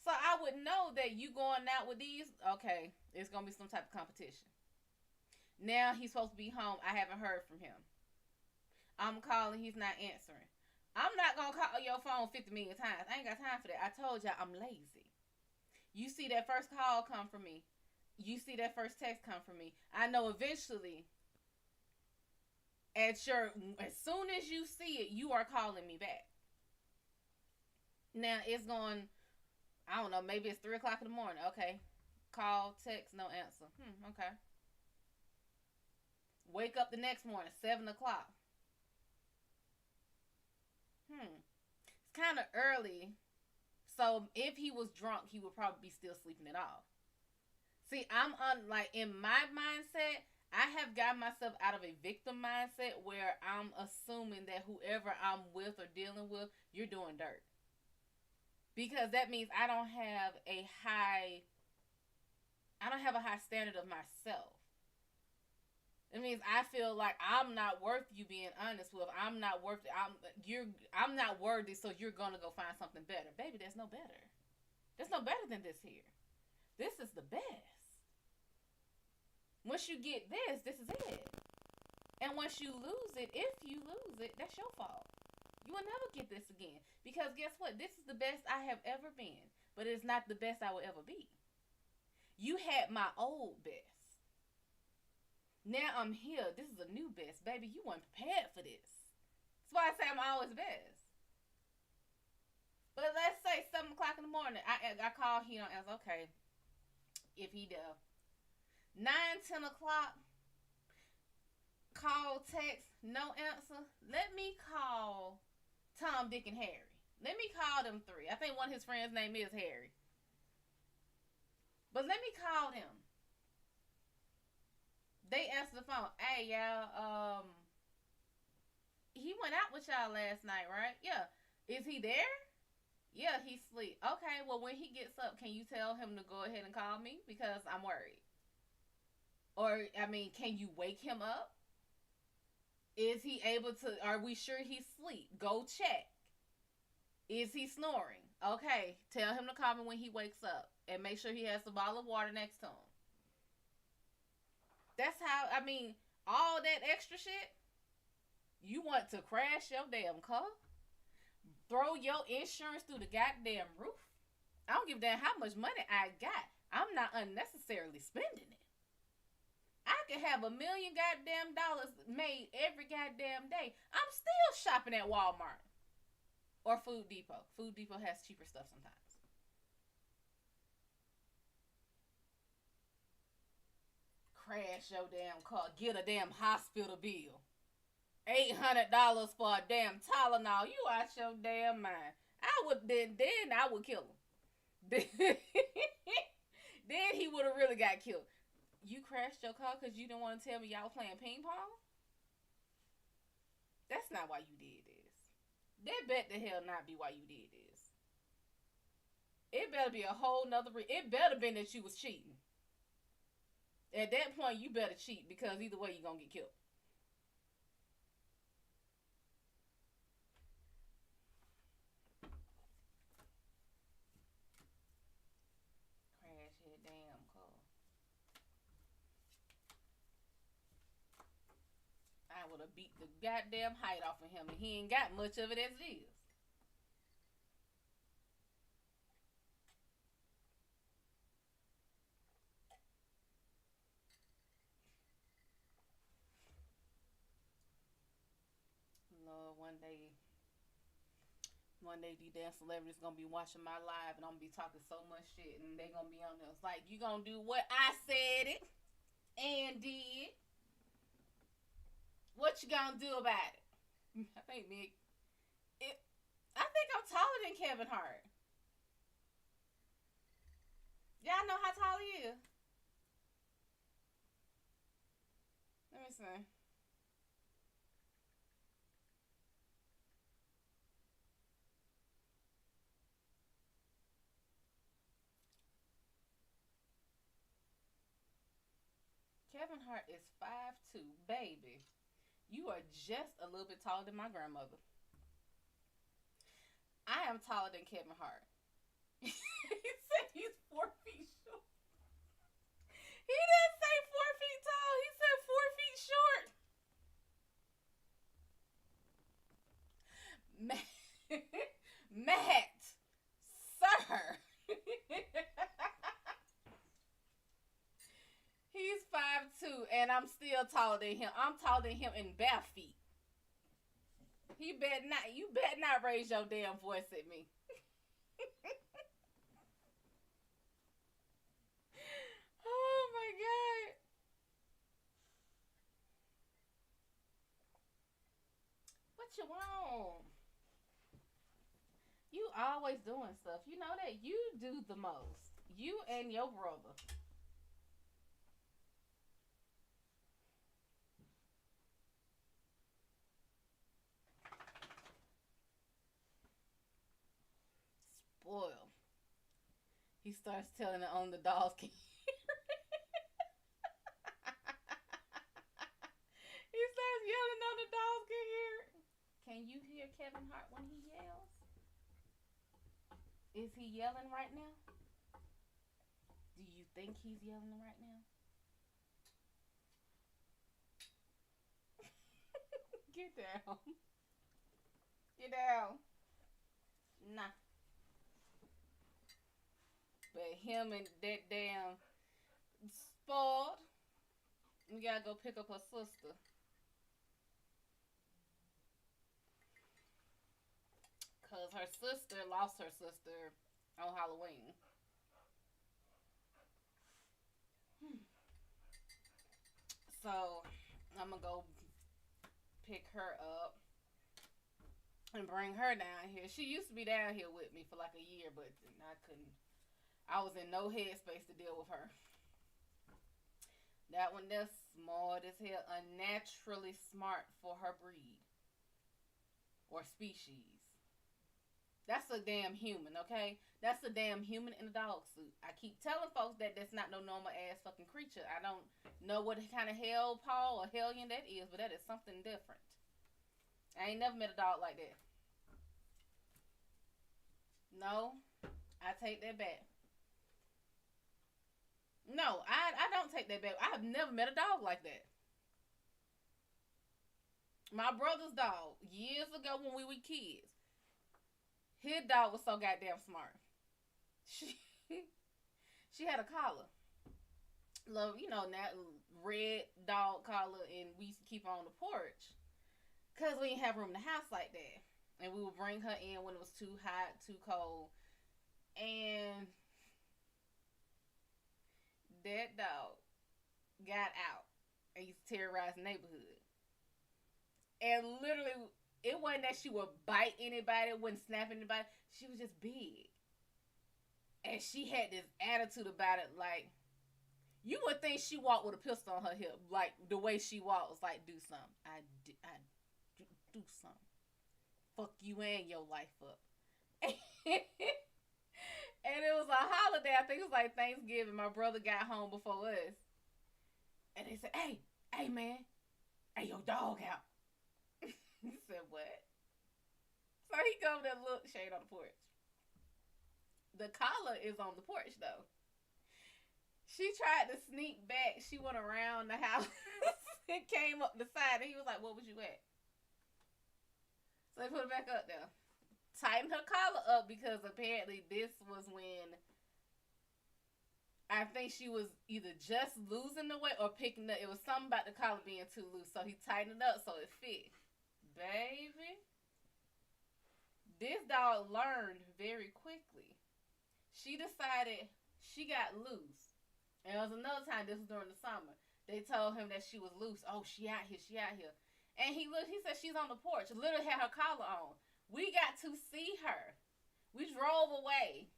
So I would know that you going out with these, okay, it's gonna be some type of competition. Now he's supposed to be home. I haven't heard from him. I'm calling, he's not answering. I'm not gonna call your phone 50 million times. I ain't got time for that. I told y'all I'm lazy. You see that first call come from me. You see that first text come from me. I know eventually, as soon as you see it, you are calling me back. Now it's going, I don't know, maybe it's 3 o'clock in the morning. Okay. Call, text, no answer. Okay. Wake up the next morning, 7 o'clock. It's kind of early. So if he was drunk, he would probably be still sleeping it off. See, like in my mindset, I have got myself out of a victim mindset where I'm assuming that whoever I'm with or dealing with, you're doing dirt. Because that means I don't have a high standard of myself. It means I feel like I'm not worth you being honest with. I'm not worth it. I'm not worthy, so you're gonna go find something better. Baby, there's no better. There's no better than this here. This is the best. Once you get this is it. And once you lose it, if you lose it, that's your fault. You will never get this again. Because guess what? This is the best I have ever been. But it's not the best I will ever be. You had my old best. Now I'm here. This is a new best. Baby, you weren't prepared for this. That's why I say I'm always best. But let's say 7 o'clock in the morning. I call, he don't answer. Okay. If he does. 9, 10 o'clock. Call, text, no answer. Let me call Tom, Dick, and Harry. Let me call them three. I think one of his friends' name is Harry. But let me call them. They answer the phone. Hey, y'all, he went out with y'all last night, right? Yeah. Is he there? Yeah, he's asleep. Okay, well, when he gets up, can you tell him to go ahead and call me? Because I'm worried. Or, I mean, can you wake him up? Is he able to, are we sure he's asleep? Go check. Is he snoring? Okay, tell him to call me when he wakes up. And make sure he has a bottle of water next to him. That's how, I mean, all that extra shit, you want to crash your damn car? Throw your insurance through the goddamn roof? I don't give a damn how much money I got. I'm not unnecessarily spending it. I could have $1 million goddamn dollars made every goddamn day. I'm still shopping at Walmart or Food Depot. Food Depot has cheaper stuff sometimes. Crash your damn car. Get a damn hospital bill. $800 for a damn Tylenol. You out your damn mind. I would then I would kill him. Then he would have really got killed. You crashed your car because you didn't want to tell me y'all playing ping pong? That's not why you did this. That bet the hell not be why you did this. It better be a whole nother it better been that you was cheating. At that point, you better cheat because either way you're going to get killed. Crash your damn car. I would have beat the goddamn height off of him, and he ain't got much of it as it is. Lord, one day these damn celebrities gonna be watching my live, and I'm gonna be talking so much shit, and they gonna be on there. It's like, you gonna do what I said it and did. What you gonna do about it? I think Nick. I think I'm taller than Kevin Hart. Y'all know how tall he is. Let me see. Kevin Hart is 5'2", baby. You are just a little bit taller than my grandmother. I am taller than Kevin Hart. He said he's 4 feet short. He didn't say 4 feet tall. He said 4 feet short. Matt, sir. He's 5'2", and I'm still taller than him. I'm taller than him in bare feet. You better not raise your damn voice at me. Oh my god. What you want? You always doing stuff. You know that you do the most. You and your brother. Spoil. He starts telling it on the dolls can hear it. Can you hear Kevin Hart when he yells? Is he yelling right now? Do you think he's yelling right now? Get down. Get down. Nah. But him and that damn spoiled. We gotta go pick up her sister. Cause her sister lost her sister on Halloween. So I'm gonna go pick her up and bring her down here. She used to be down here with me for like a year, but I couldn't. I was in no headspace to deal with her. That one that's smart as hell, unnaturally smart for her breed or species. That's a damn human, okay? That's a damn human in a dog suit. I keep telling folks that that's not no normal ass fucking creature. I don't know what kind of hellpaw or hellion that is, but that is something different. I ain't never met a dog like that. No, I take that back. No, I don't take that back. I have never met a dog like that. My brother's dog, years ago when we were kids, his dog was so goddamn smart. She she had a collar. Love, that red dog collar, and we used to keep her on the porch. Because we didn't have room in the house like that. And we would bring her in when it was too hot, too cold. And that dog got out and used to terrorize the neighborhood. And literally, it wasn't that she would bite anybody, wouldn't snap anybody. She was just big. And she had this attitude about it, like, you would think she walked with a pistol on her hip. Like, the way she walked was like, do something. I do something. Fuck you and your life up. And it was a holiday. I think it was like Thanksgiving. My brother got home before us. And they said, hey, man. Hey, your dog out. He said, what? So he comes there, look, shade on the porch. The collar is on the porch, though. She tried to sneak back. She went around the house and came up the side. And he was like, what was you at? So they put it back up there. Tightened her collar up because apparently this was when I think she was either just losing the weight or picking up. It was something about the collar being too loose. So he tightened it up so it fit. Baby, this dog learned very quickly. She decided she got loose. And it was another time, this was during the summer. They told him that she was loose. Oh, she out here. And he looked, he said she's on the porch. Literally had her collar on. We got to see her. We drove away.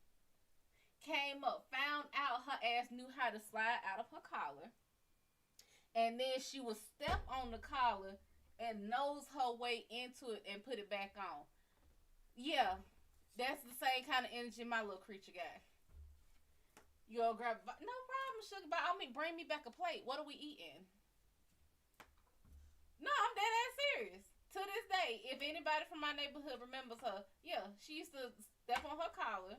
Came up, found out her ass knew how to slide out of her collar. And then she would step on the collar and nose her way into it and put it back on. Yeah, that's the same kind of energy my little creature got. You'll grab, no problem, sugar, but bring me back a plate. What are we eating? No, I'm dead ass serious. To this day, if anybody from my neighborhood remembers her, yeah, she used to step on her collar.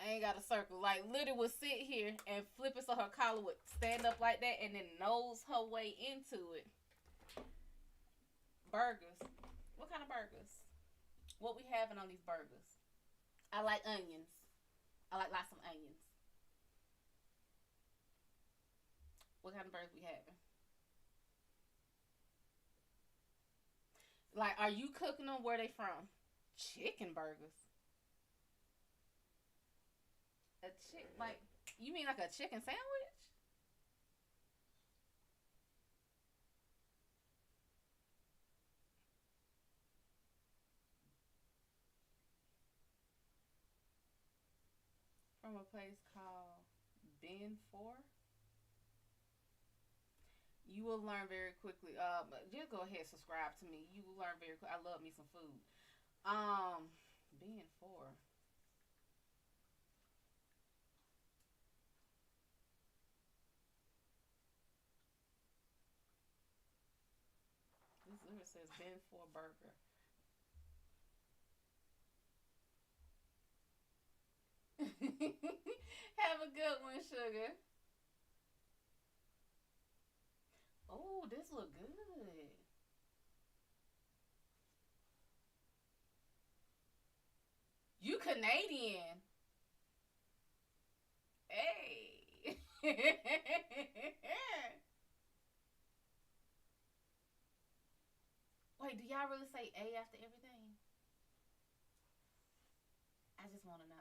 I ain't got a circle. Like, literally would sit here and flip it so her collar would stand up like that and then nose her way into it. Burgers. What kind of burgers? What we having on these burgers? I like onions. I like lots of onions. What kind of burgers we having? Like, are you cooking them? Where they from? Chicken burgers. Like, you mean like a chicken sandwich? From a place called Ben 4. You will learn very quickly. Just go ahead and subscribe to me. You will learn very quickly. I love me some food. Ben 4. This literally says Ben 4 burger. sugar. Oh, this look good. You Canadian. Hey. Wait, do y'all really say A after everything? I just want to know.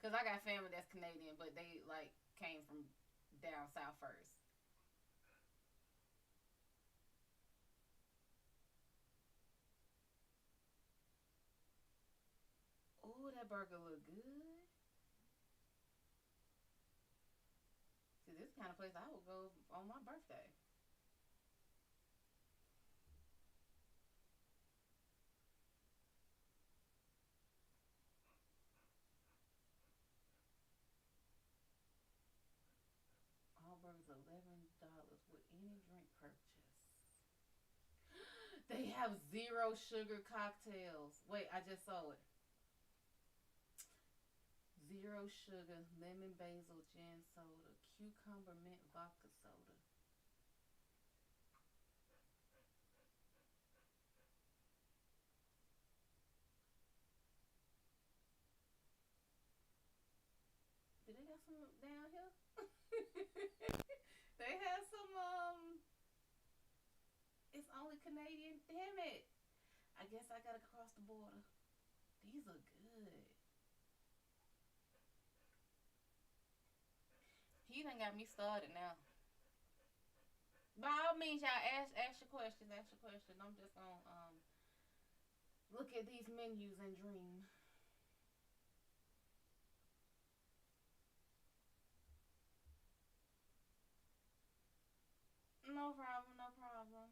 Cause I got family that's Canadian, but they like came from down south first. Oh, that burger look good. See, this kind of place I would go on my birthday. All burgers $11 with any drink purchase. They have zero sugar cocktails. Wait, I just saw it. Zero sugar, lemon basil gin soda, cucumber mint vodka soda. Did they got some down here? They have some it's only Canadian. Damn it. I guess I gotta cross the border. These are good. He done got me started now. By all means, y'all ask your questions. Ask your questions. I'm just gonna look at these menus and dream. No problem. No problem.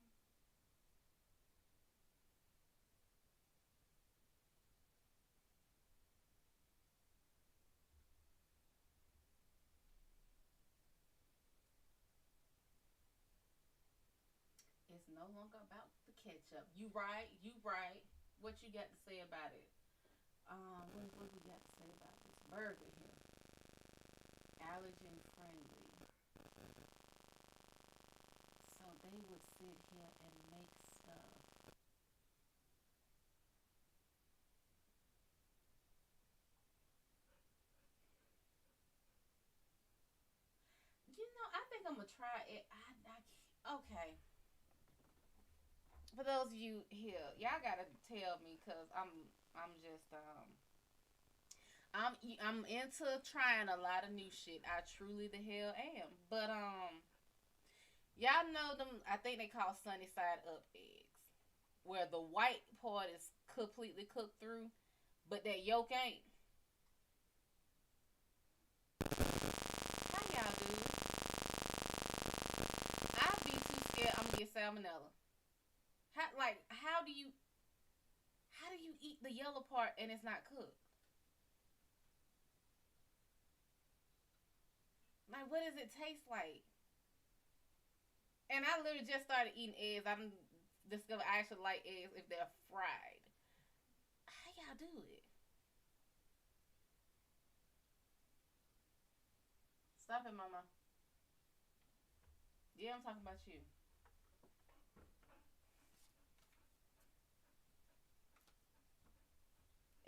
It's no longer about the ketchup. You right. You right. What you got to say about it? What we got to say about this burger here? Allergen friendly. So they would sit here and make stuff. I think I'm gonna try it. Okay. For those of you here, y'all gotta tell me because I'm just I'm into trying a lot of new shit. I truly the hell am. But y'all know them. I think they call sunny side up eggs, where the white part is completely cooked through, but that yolk ain't. How y'all do it? I'd be too scared. I'm gonna get salmonella. How do you eat the yellow part and it's not cooked? Like what does it taste like? And I literally just started eating eggs. I didn't discover I actually like eggs if they're fried. How y'all do it? Stop it, mama. Yeah, I'm talking about you.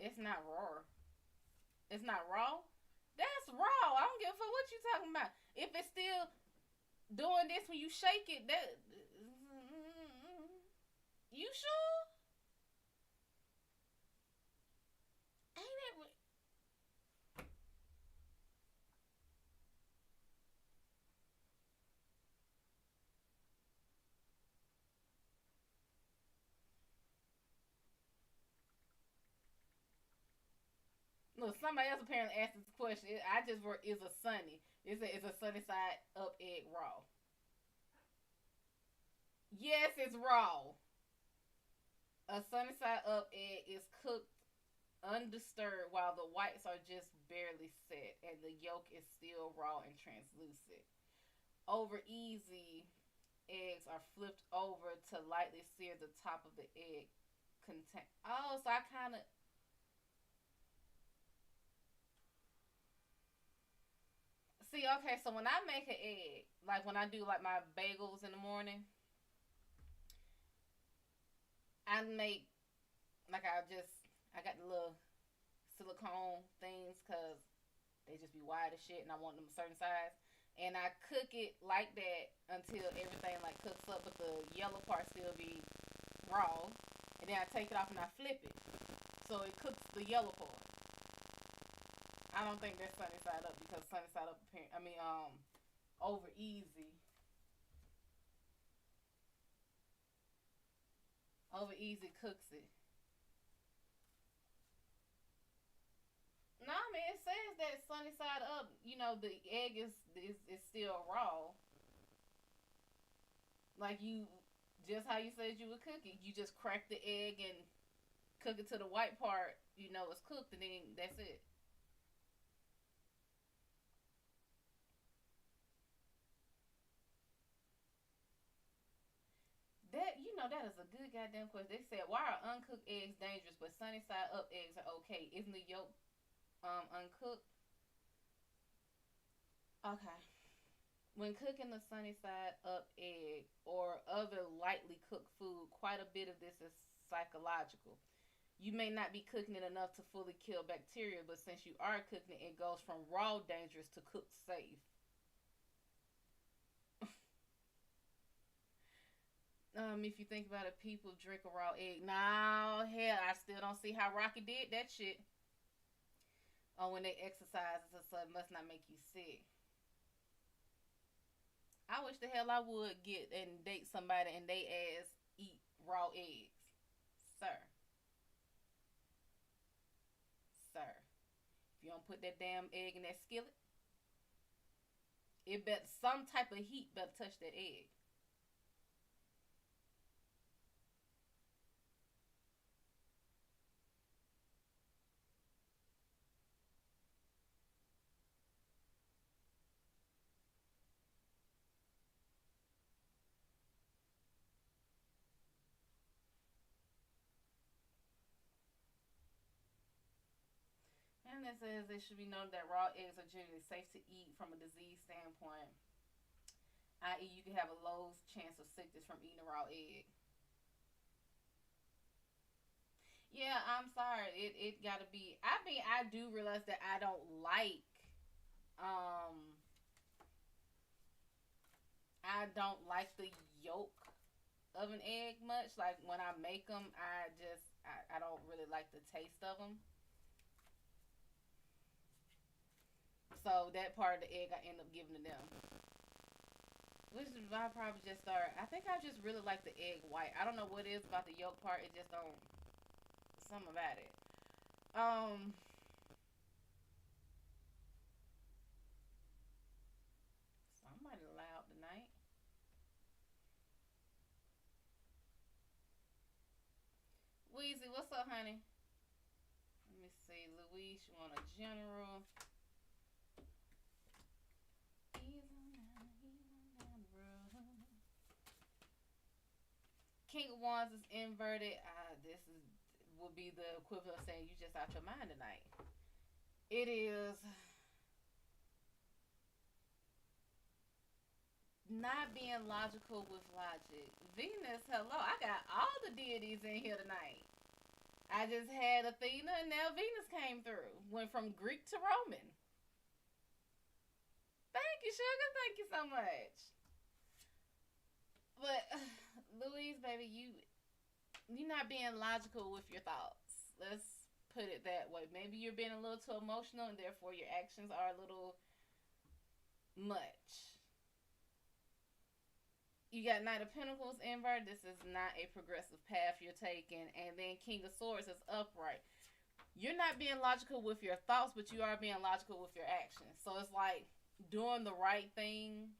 It's not raw. It's not raw. That's raw. I don't give a fuck what you talking about. If it's still doing this when you shake it, that you sure? Ain't it? Look, somebody else apparently asked this question. I just wrote is a sunny. It's a sunny side up egg raw. Yes, it's raw. A sunny side up egg is cooked undisturbed while the whites are just barely set and the yolk is still raw and translucent. Over easy, eggs are flipped over to lightly sear the top of the egg contain. Oh, so I kind of. See, okay, so when I make an egg, like when I do like my bagels in the morning, I make like I got the little silicone things because they just be wide as shit, and I want them a certain size. And I cook it like that until everything like cooks up, but the yellow part still be raw. And then I take it off and I flip it, so it cooks the yellow part. I don't think that's sunny side up because sunny side up, over easy. Over easy cooks it. No, I mean it says that sunny side up. You know the egg is still raw. Like you, just how you said you would cook it. You just crack the egg and cook it to the white part. You know it's cooked, and then that's it. That is a good goddamn question. They said why are uncooked eggs dangerous, but sunny side up eggs are okay? Isn't the yolk uncooked? Okay. When cooking the sunny side up egg or other lightly cooked food, quite a bit of this is psychological. You may not be cooking it enough to fully kill bacteria, but since you are cooking it, it goes from raw dangerous to cooked safe. If you think about it, people drink a raw egg. No, hell, I still don't see how Rocky did that shit. Oh, when they exercise, so it must not make you sick. I wish the hell I would get and date somebody and they ass eat raw eggs, sir, sir. If you don't put that damn egg in that skillet, it bet some type of heat better touch that egg. And it says it should be noted that raw eggs are generally safe to eat from a disease standpoint, i.e., you can have a low chance of sickness from eating a raw egg. Yeah, I'm sorry. It gotta be. I mean, I do realize that I don't like. Um, I don't like the yolk of an egg much. Like when I make them, I don't really like the taste of them. So that part of the egg I end up giving to them. Which is why I probably just start. I think I just really like the egg white. I don't know what it is about the yolk part. It just don't. Something about it. Um, Somebody loud tonight. Weezy, what's up, honey? Let me see. Louise, you want a general? King of Wands is inverted. This is would be the equivalent of saying you just out your mind tonight. It is not being logical with logic. Venus, hello. I got all the deities in here tonight. I just had Athena and now Venus came through. Went from Greek to Roman. Thank you, sugar. Thank you so much. But Louise, baby, you're not being logical with your thoughts. Let's put it that way. Maybe you're being a little too emotional, and therefore your actions are a little much. You got Knight of Pentacles inverted. This is not a progressive path you're taking. And then King of Swords is upright. You're not being logical with your thoughts, but you are being logical with your actions. So it's like doing the right thing,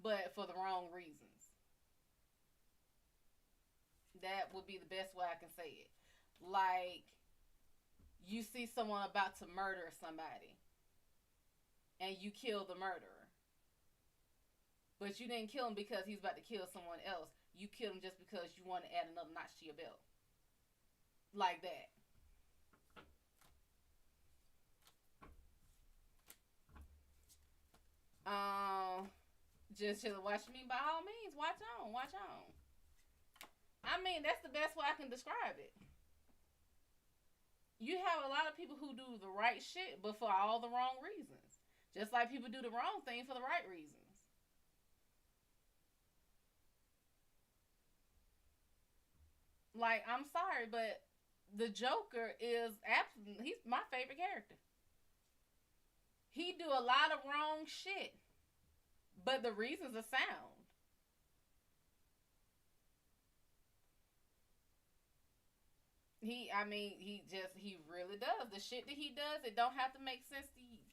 but for the wrong reasons. That would be the best way I can say it. Like, you see someone about to murder somebody, and you kill the murderer. But you didn't kill him because he's about to kill someone else. You killed him just because you want to add another notch to your belt. Like that. Just chill watch me by all means. Watch on, watch on. I mean, that's the best way I can describe it. You have a lot of people who do the right shit, but for all the wrong reasons. Just like people do the wrong thing for the right reasons. Like, I'm sorry, but the Joker is absolutely, he's my favorite character. He do a lot of wrong shit, but the reasons are sound. He really does the shit that he does. It don't have to make sense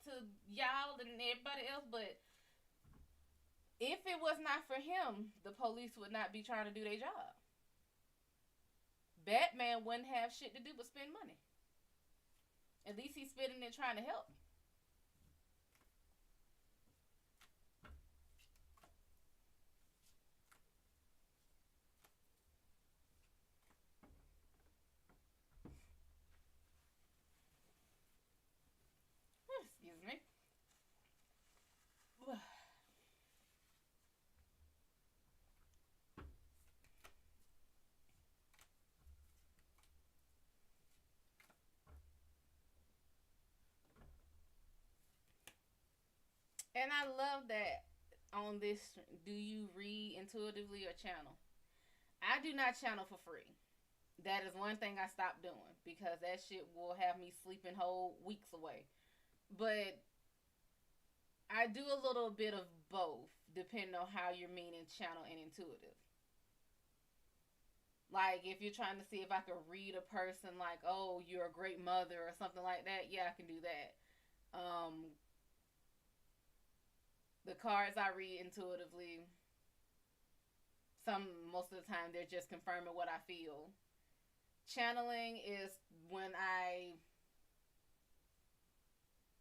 to y'all and everybody else, but if it was not for him, the police would not be trying to do their job. Batman wouldn't have shit to do but spend money. At least he's spending it trying to help. Excuse me. And I love that on this. Do you read intuitively or channel? I do not channel for free. That is one thing I stopped doing because that shit will have me sleeping whole weeks away. But I do a little bit of both depending on how you're meaning channel and intuitive. Like if you're trying to see if I can read a person like, oh, you're a great mother or something like that, yeah, I can do that. The cards I read intuitively, some most of the time they're just confirming what I feel. Channeling is when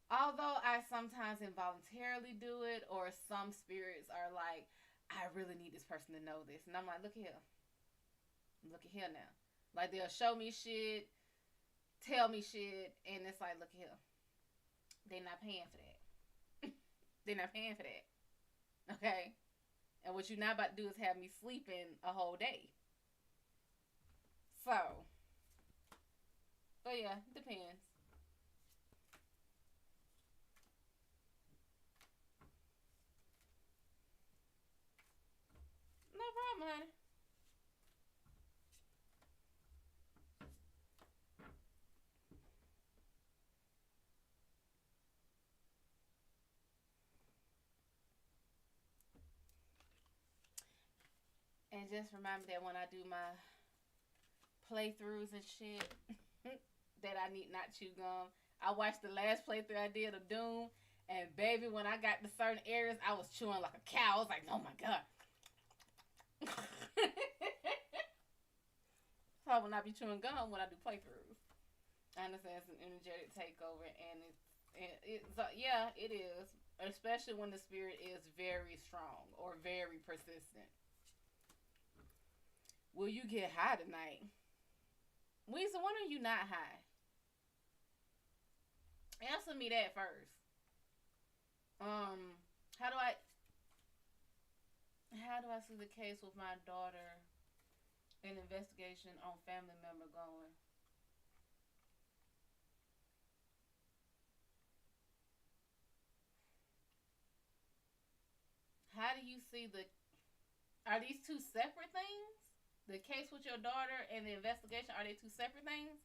although I sometimes involuntarily do it, or some spirits are like, I really need this person to know this, and I'm like, look at here now. Like they'll show me shit, tell me shit, and it's like, look at here, they're not paying for that. They're not paying for that, okay? And what you're not about to do is have me sleeping a whole day. So, but yeah, it depends. No problem, honey. And just remember that when I do my playthroughs and shit, that I need not chew gum. I watched the last playthrough I did of Doom, and baby, when I got to certain areas, I was chewing like a cow. I was like, oh my god. So I will not be chewing gum when I do playthroughs. I understand it's an energetic takeover, and yeah, it is, especially when the spirit is very strong or very persistent. Will you get high tonight? Weezy, when are you not high? Answer me that first. Um, how do I see the case with my daughter? An investigation on family member going. How do you see the? Are these two separate things? The case with your daughter and the investigation, are they two separate things?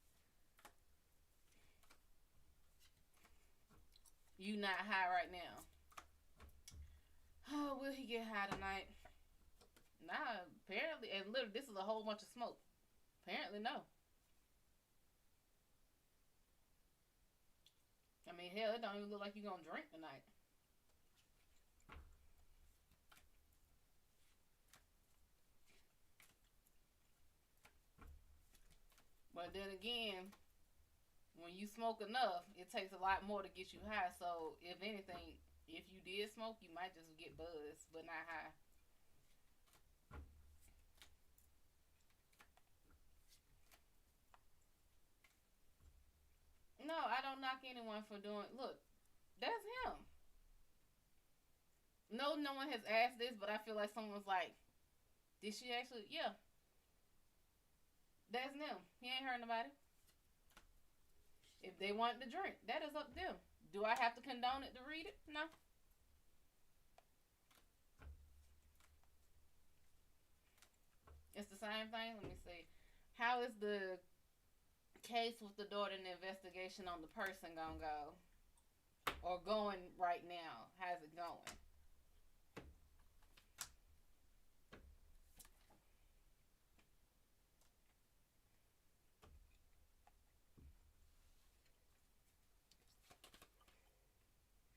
You not high right now. Oh, will he get high tonight? Nah, apparently, and literally, this is a whole bunch of smoke. Apparently, no. I mean, hell, it don't even look like you're gonna drink tonight. But then again, when you smoke enough, it takes a lot more to get you high. So, if anything, if you did smoke, you might just get buzzed, but not high. No, I don't knock anyone for doing. Look, that's him. No, no one has asked this, but I feel like someone's like, did she actually? Yeah, that's them. He ain't hurt nobody. If they want to drink, that is up to them. Do I have to condone it to read it? No. It's the same thing. Let me see. How is the case with the daughter and the investigation on the person gonna go? Or going right now? How's it going?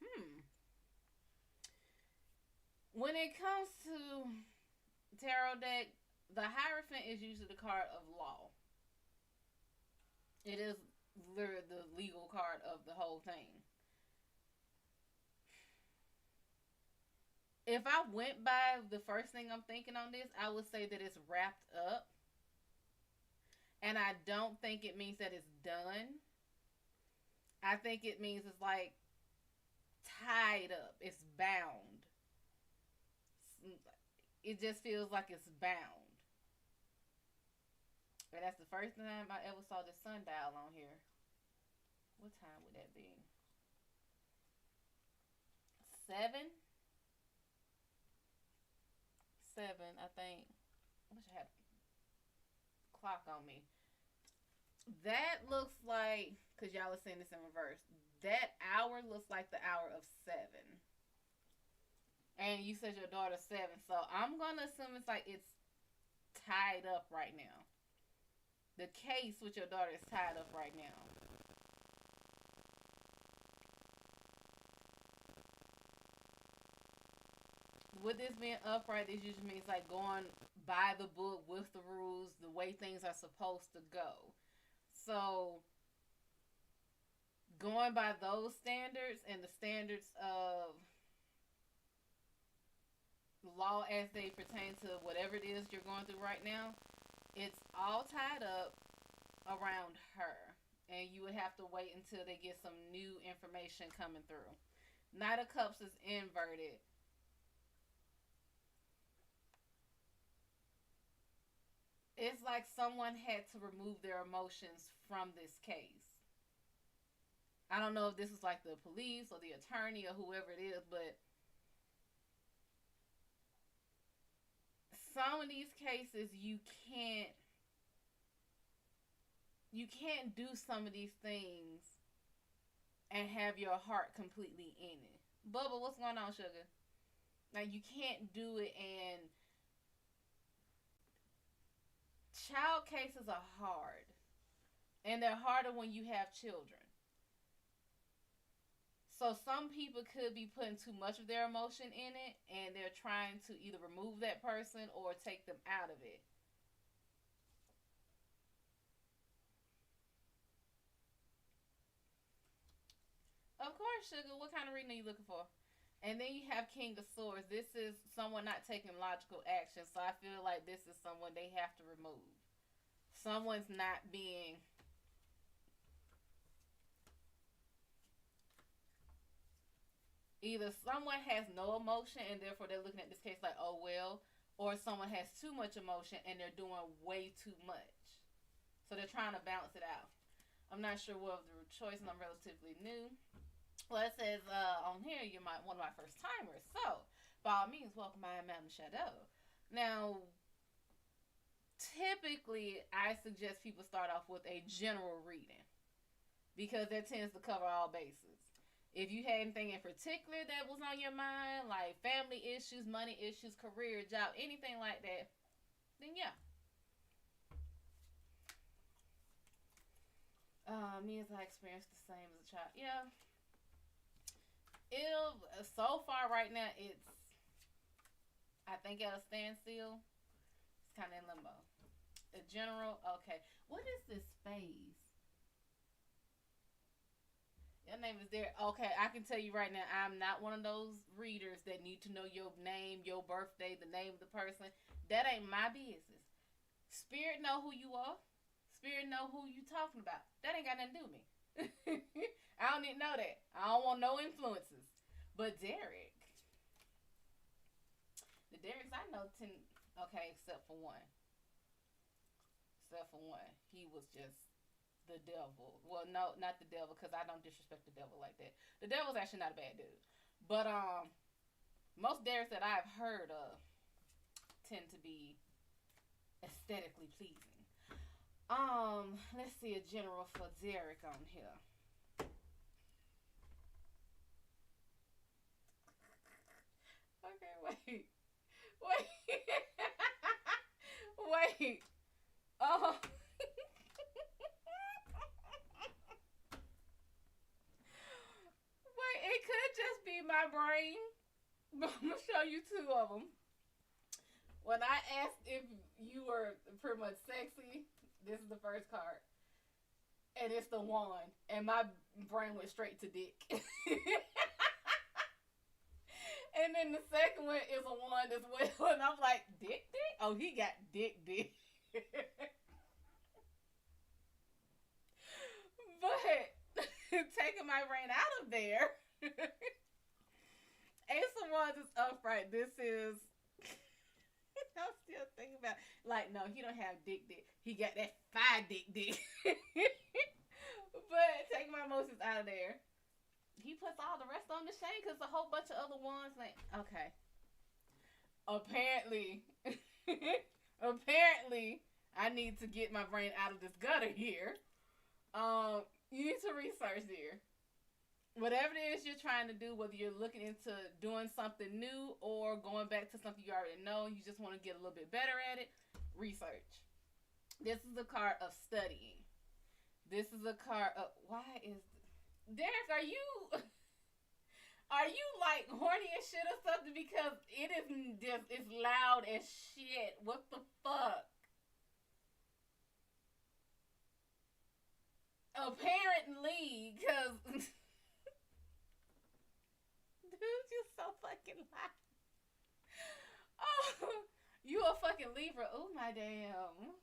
Hmm. When it comes to tarot deck, the Hierophant is usually the card of law. It is literally the legal card of the whole thing. If I went by the first thing I'm thinking on this, I would say that it's wrapped up. And I don't think it means that it's done. I think it means it's like tied up, it's bound. It just feels like it's bound. And that's the first time I ever saw the sundial on here. What time would that be? 7? 7, I think. I wish I had a clock on me. That looks like, because y'all are seeing this in reverse, that hour looks like the hour of 7. And you said your daughter's 7, so I'm going to assume it's like it's tied up right now. The case with your daughter is tied up right now. With this being upright, this usually means like going by the book with the rules, the way things are supposed to go. So going by those standards and the standards of law as they pertain to whatever it is you're going through right now, it's all tied up around her. And you would have to wait until they get some new information coming through. Knight of Cups is inverted. It's like someone had to remove their emotions from this case. I don't know if this is like the police or the attorney or whoever it is, but some of these cases can't you can't do some of these things and have your heart completely in it. Bubba, what's going on, sugar? Like you can't do it, and child cases are hard. And they're harder when you have children. So some people could be putting too much of their emotion in it, and they're trying to either remove that person or take them out of it. Of course, sugar. What kind of reading are you looking for? And then you have King of Swords. This is someone not taking logical action. So I feel like this is someone they have to remove. Someone's not being either someone has no emotion and therefore they're looking at this case like, oh well, or someone has too much emotion and they're doing way too much. So they're trying to balance it out. I'm not sure what the choice, and I'm relatively new. Well, it says on here you're one of my first timers. So, by all means, welcome. I am Madam Shad'O. Now, typically, I suggest people start off with a general reading because that tends to cover all bases. If you had anything in particular that was on your mind, like family issues, money issues, career, job, anything like that, then yeah. Me as I experienced the same as a child. Yeah. So far right now, it's, I think, at a standstill. It's kind of in limbo. A general, okay. What is this phase? Your name is there. Okay, I can tell you right now, I'm not one of those readers that need to know your name, your birthday, the name of the person. That ain't my business. Spirit know who you are. Spirit know who you talking about. That ain't got nothing to do with me. I don't need to know that. I don't want no influences. But Derek, The Derek's I know tend okay, except for one. He was just the devil. Well, no, not the devil, because I don't disrespect the devil like that. The devil's actually not a bad dude, but most Derek's that I've heard of tend to be aesthetically pleasing. Let's see a general for Derek on here. Okay, wait, wait, wait. Oh, wait. It could just be my brain. But I'm gonna show you two of them. When I asked if you were pretty much sexy, this is the first card, and it's the one, and my brain went straight to dick. And then the second one is a one as well, and I'm like, dick, dick. Oh, he got dick, dick. But taking my brain out of there, Ace of Wands is upright. This is. I'm still thinking about like no, he don't have dick dick. He got that fire dick dick. But take my emotions out of there. He puts all the rest on the shame because a whole bunch of other ones like okay. Apparently, apparently, I need to get my brain out of this gutter here. You need to research here. Whatever it is you're trying to do, whether you're looking into doing something new or going back to something you already know, you just want to get a little bit better at it, research. This is a card of studying. This is a card of why is Derek, are you like horny as shit or something? Because it is just it's loud as shit. What the fuck? Apparently, because dude, you so fucking loud. Oh, you a fucking Libra. Oh my damn.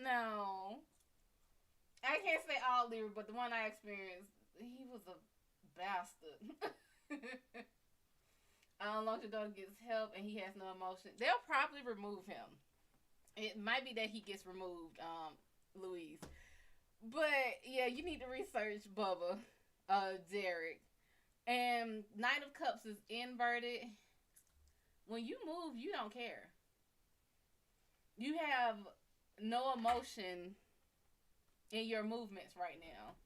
No. I can't say all Libra, but the one I experienced, he was a bastard. Long as your daughter gets help and he has no emotion, they'll probably remove him. It might be that he gets removed, Louise. But yeah, you need to research Bubba, Derek. And Knight of Cups is inverted. When you move, you don't care. You have no emotion in your movements right now.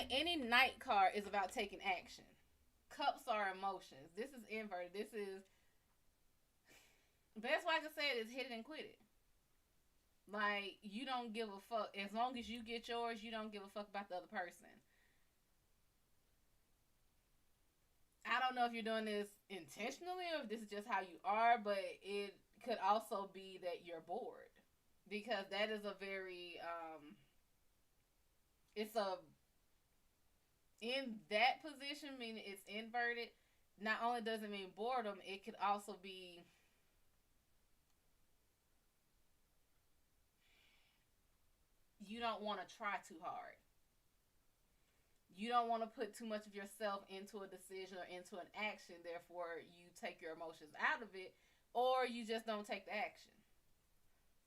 Any Knight card is about taking action. Cups are emotions. This is inverted. This is best way I can say it is hit it and quit it. Like you don't give a fuck as long as you get yours. You don't give a fuck about the other person. I don't know if you're doing this intentionally or if this is just how you are, but it could also be that you're bored because that is a very it's a in that position meaning it's inverted. Not only does it mean boredom, it could also be you don't want to try too hard. You don't want to put too much of yourself into a decision or into an action, therefore you take your emotions out of it, or you just don't take the action.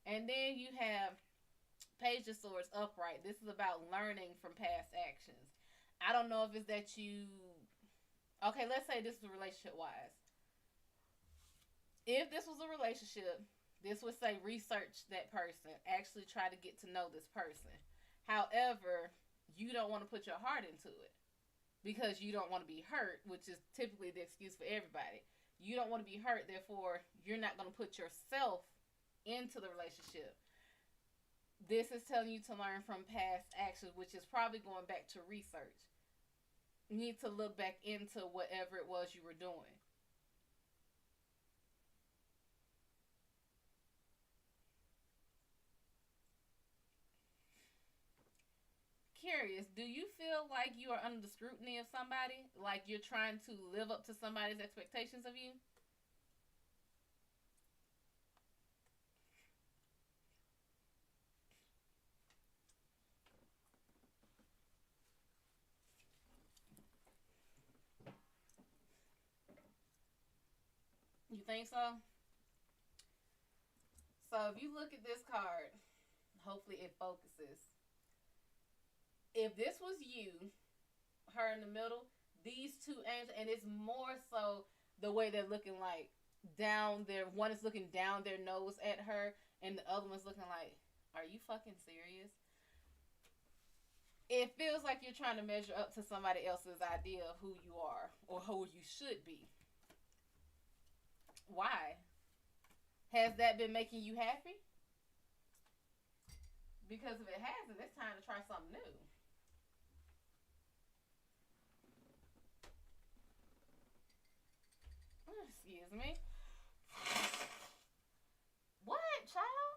And then you have Page of Swords upright. This is about learning from past actions. I don't know if it's that you okay, let's say this is relationship wise. If this was a relationship, this would say research that person, actually try to get to know this person. However, you don't want to put your heart into it because you don't want to be hurt, which is typically the excuse for everybody. You don't want to be hurt, therefore, you're not going to put yourself into the relationship. This is telling you to learn from past actions, which is probably going back to research. You need to look back into whatever it was you were doing. Curious, do you feel like you are under the scrutiny of somebody? Like you're trying to live up to somebody's expectations of you? You think so? So if you look at this card, hopefully it focuses. If this was you, her in the middle, these two angels, and it's more so the way they're looking, like down their, one is looking down their nose at her, and the other one's looking like, are you fucking serious? It feels like you're trying to measure up to somebody else's idea of who you are or who you should be. Why? Has that been making you happy? Because if it hasn't, it's time to try something new. Excuse me. What, child?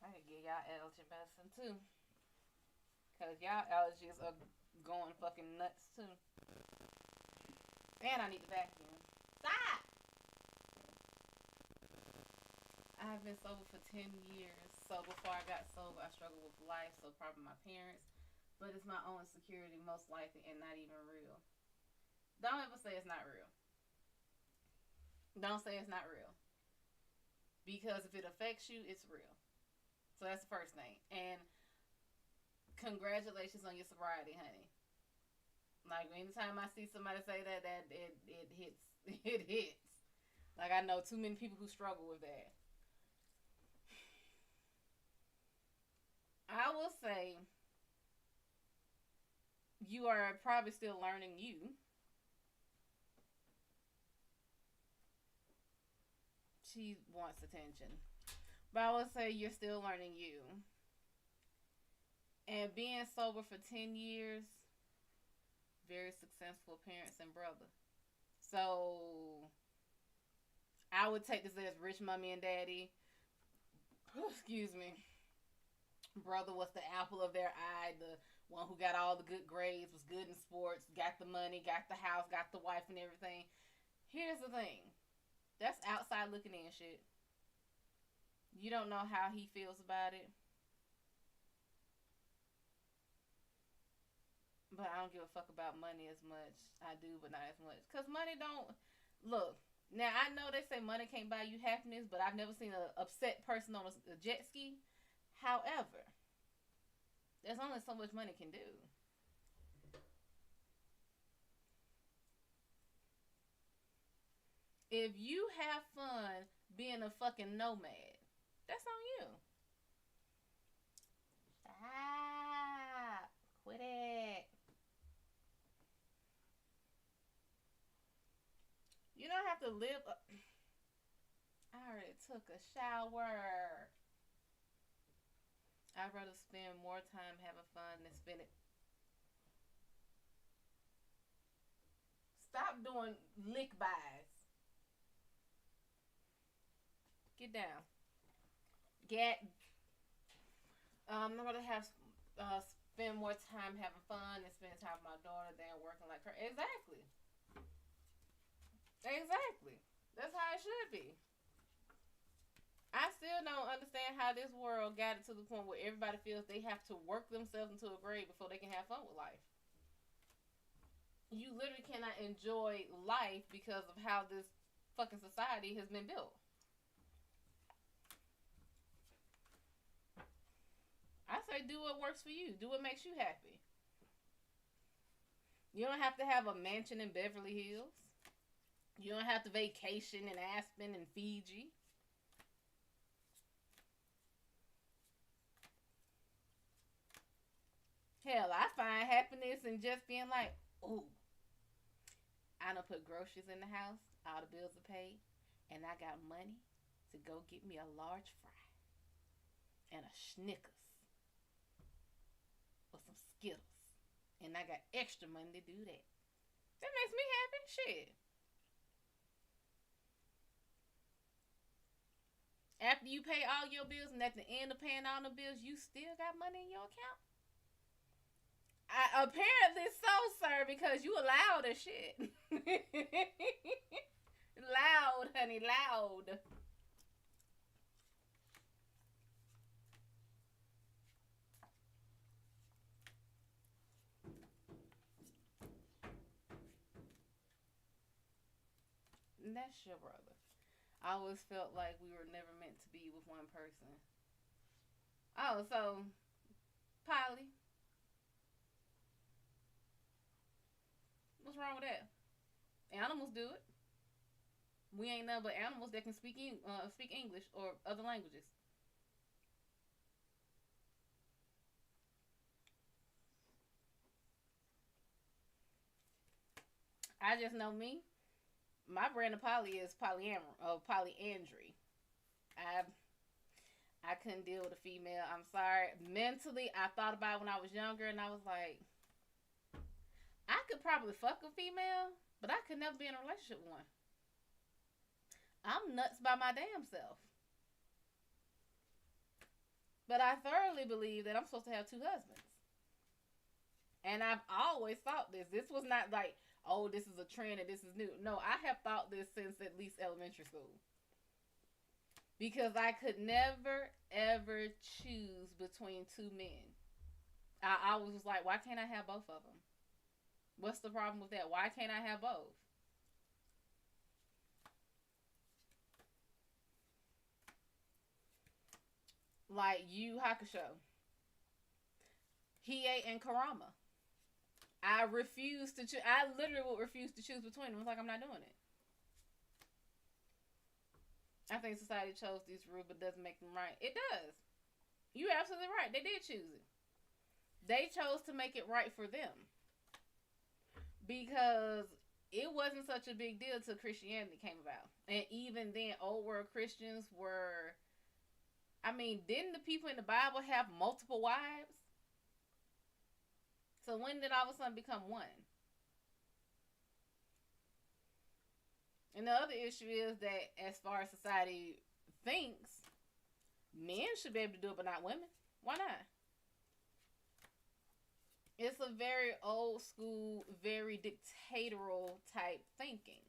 I could get y'all allergy medicine too. Because y'all allergies are going fucking nuts too. And I need to vacuum. Stop! I've been sober for 10 years. So before I got sober, I struggled with life, so probably my parents. But it's my own insecurity, most likely, and not even real. Don't ever say it's not real. Don't say it's not real. Because if it affects you, it's real. So that's the first thing. And congratulations on your sobriety, honey. Like, anytime I see somebody say that it hits. It hits. Like, I know too many people who struggle with that. I will say you are probably still learning you. She wants attention. But I would say you're still learning you. And being sober for 10 years, very successful parents and brother. So I would take this as rich mommy and daddy. Excuse me. Brother was the apple of their eye, the one who got all the good grades, was good in sports, got the money, got the house, got the wife and everything. Here's the thing. That's outside looking in shit. You don't know how he feels about it. But I don't give a fuck about money as much. I do, but not as much. Because money don't... Look, now I know they say money can't buy you happiness, but I've never seen an upset person on a jet ski. However, there's only so much money can do. If you have fun being a fucking nomad, that's on you. Stop. Quit it. You don't have to live. I already took a shower. I'd rather spend more time having fun than spend it. Stop doing lick buys. Get down. Get. I'm not gonna have spend more time having fun and spend time with my daughter than working like her. Exactly. Exactly. That's how it should be. I still don't understand how this world got it to the point where everybody feels they have to work themselves into a grave before they can have fun with life. You literally cannot enjoy life because of how this fucking society has been built. I say do what works for you. Do what makes you happy. You don't have to have a mansion in Beverly Hills. You don't have to vacation in Aspen and Fiji. Hell, I find happiness in just being like, ooh, I done put groceries in the house, all the bills are paid, and I got money to go get me a large fry and a Snickers or some Skittles. And I got extra money to do that. That makes me happy. Shit. After you pay all your bills and at the end of paying all the bills, you still got money in your account? Apparently so, sir, because you loud as shit. Loud, honey, loud. and that's your brother. I always felt like we were never meant to be with one person. Oh, so Polly, what's wrong with that? Animals do it. We ain't nothing but animals that can speak English or other languages. I just know me. My brand of poly is polyandry. I I couldn't deal with a female. I'm sorry. Mentally, I thought about it when I was younger, and I was like, I could probably fuck a female, but I could never be in a relationship with one. I'm nuts by my damn self. But I thoroughly believe that I'm supposed to have two husbands. And I've always thought this. This was not like, oh, this is a trend and this is new. No, I have thought this since at least elementary school. Because I could never, ever choose between two men. I always was like, why can't I have both of them? What's the problem with that? Why can't I have both? Like Yu Hakusho, Hiei and Karama. I refuse to choose. I literally would refuse to choose between them. It's like I'm not doing it. I think society chose these rules, but doesn't make them right. It does. You're absolutely right. They did choose it. They chose to make it right for them because it wasn't such a big deal till Christianity came about, and even then, old world Christians were. I mean, didn't the people in the Bible have multiple wives? So when did all of a sudden become one? And the other issue is that as far as society thinks, men should be able to do it, but not women. Why not? It's a very old school, very dictatorial type thinking.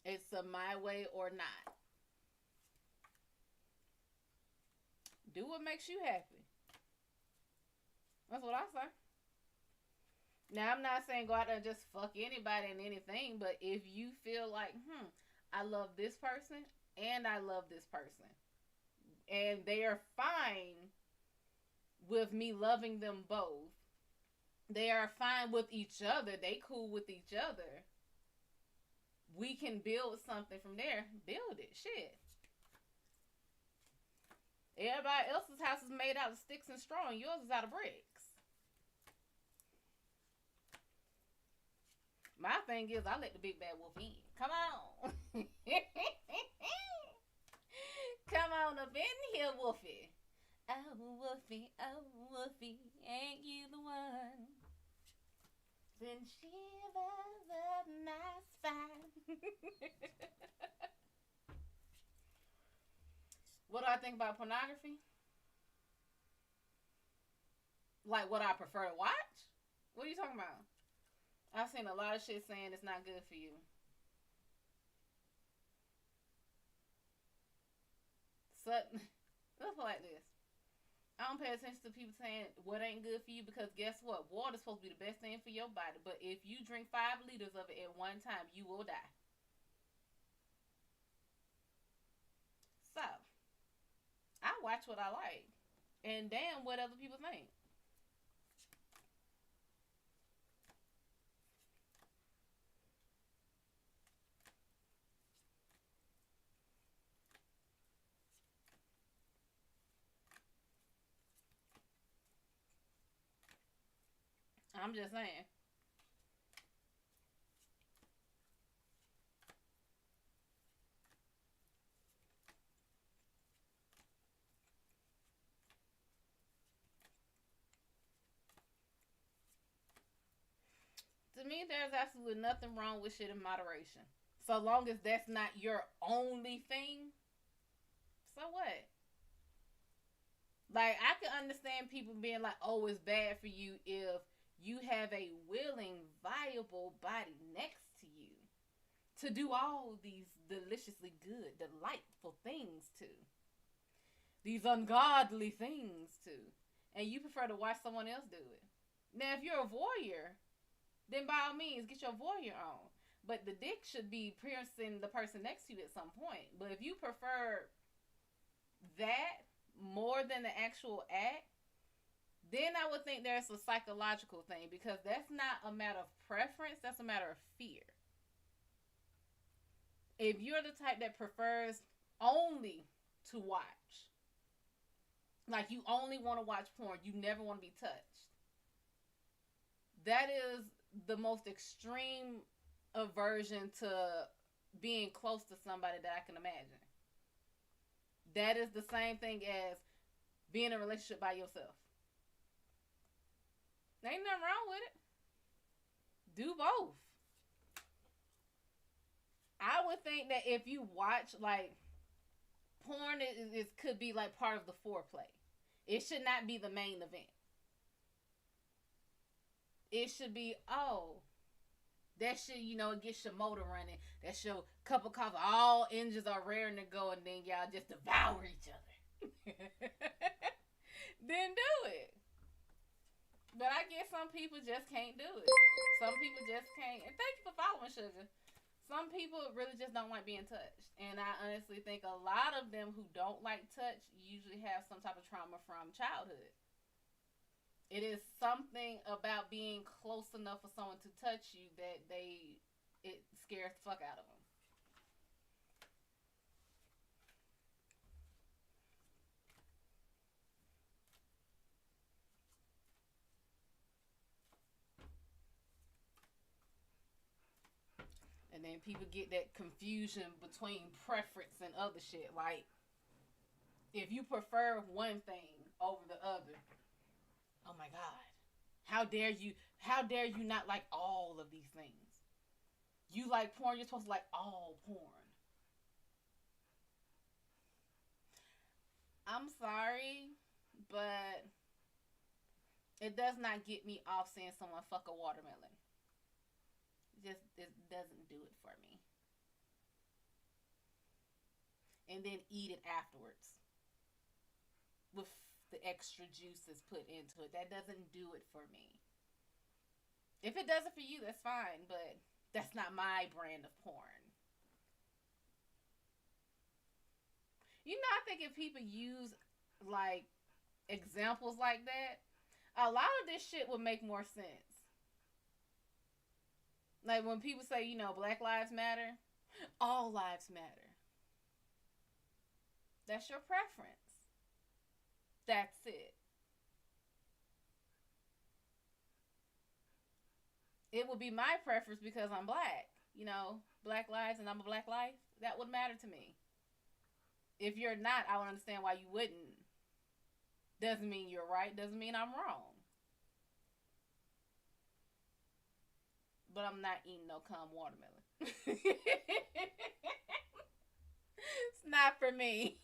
It's a my way or not. Do what makes you happy. That's what I say. Now, I'm not saying go out there and just fuck anybody and anything, but if you feel like, I love this person and I love this person, and they are fine with me loving them both, they are fine with each other, they cool with each other, we can build something from there. Build it. Shit. Everybody else's house is made out of sticks and straw, and yours is out of bricks. My thing is, I let the big bad wolf in. Come on. Come on up in here, Wolfie. Oh, Wolfie, ain't you the one? Then shiver the night spine. What do I think about pornography? Like what I prefer to watch? What are you talking about? I've seen a lot of shit saying it's not good for you. Sutton, let's put it like this. I don't pay attention to people saying what ain't good for you because guess what? Water's supposed to be the best thing for your body. But if you drink 5 liters of it at one time, you will die. So, I watch what I like. And damn what other people think. I'm just saying. To me, there's absolutely nothing wrong with shit in moderation. So long as that's not your only thing, so what? Like, I can understand people being like, oh, it's bad for you if you have a willing, viable body next to you to do all these deliciously good, delightful things to. These ungodly things to. And you prefer to watch someone else do it. Now, if you're a voyeur, then by all means, get your voyeur on. But the dick should be piercing the person next to you at some point. But if you prefer that more than the actual act, then I would think there's a psychological thing, because that's not a matter of preference, that's a matter of fear. If you're the type that prefers only to watch, like you only want to watch porn, you never want to be touched, that is the most extreme aversion to being close to somebody that I can imagine. That is the same thing as being in a relationship by yourself. There ain't nothing wrong with it. Do both. I would think that if you watch, like, porn is could be like part of the foreplay. It should not be the main event. It should be, oh, that shit, it gets your motor running. That's your cup of coffee. All engines are raring to go, and then y'all just devour each other. Then do it. But I guess some people just can't do it. Some people just can't. And thank you for following, Sugar. Some people really just don't like being touched. And I honestly think a lot of them who don't like touch usually have some type of trauma from childhood. It is something about being close enough for someone to touch you that it scares the fuck out of them. And then people get that confusion between preference and other shit. Like, if you prefer one thing over the other, oh my God, how dare you not like all of these things? You like porn, you're supposed to like all porn. I'm sorry, but it does not get me off seeing someone fuck a watermelon. It doesn't do it for me. And then eat it afterwards with the extra juices put into it. That doesn't do it for me. If it does it for you, that's fine, but that's not my brand of porn. I think if people use like examples like that, a lot of this shit would make more sense. Like when people say, Black Lives Matter, all lives matter. That's your preference. That's it. It would be my preference because I'm black. Black lives and I'm a black life. That would matter to me. If you're not, I would understand why you wouldn't. Doesn't mean you're right. Doesn't mean I'm wrong. But I'm not eating no cum watermelon. It's not for me.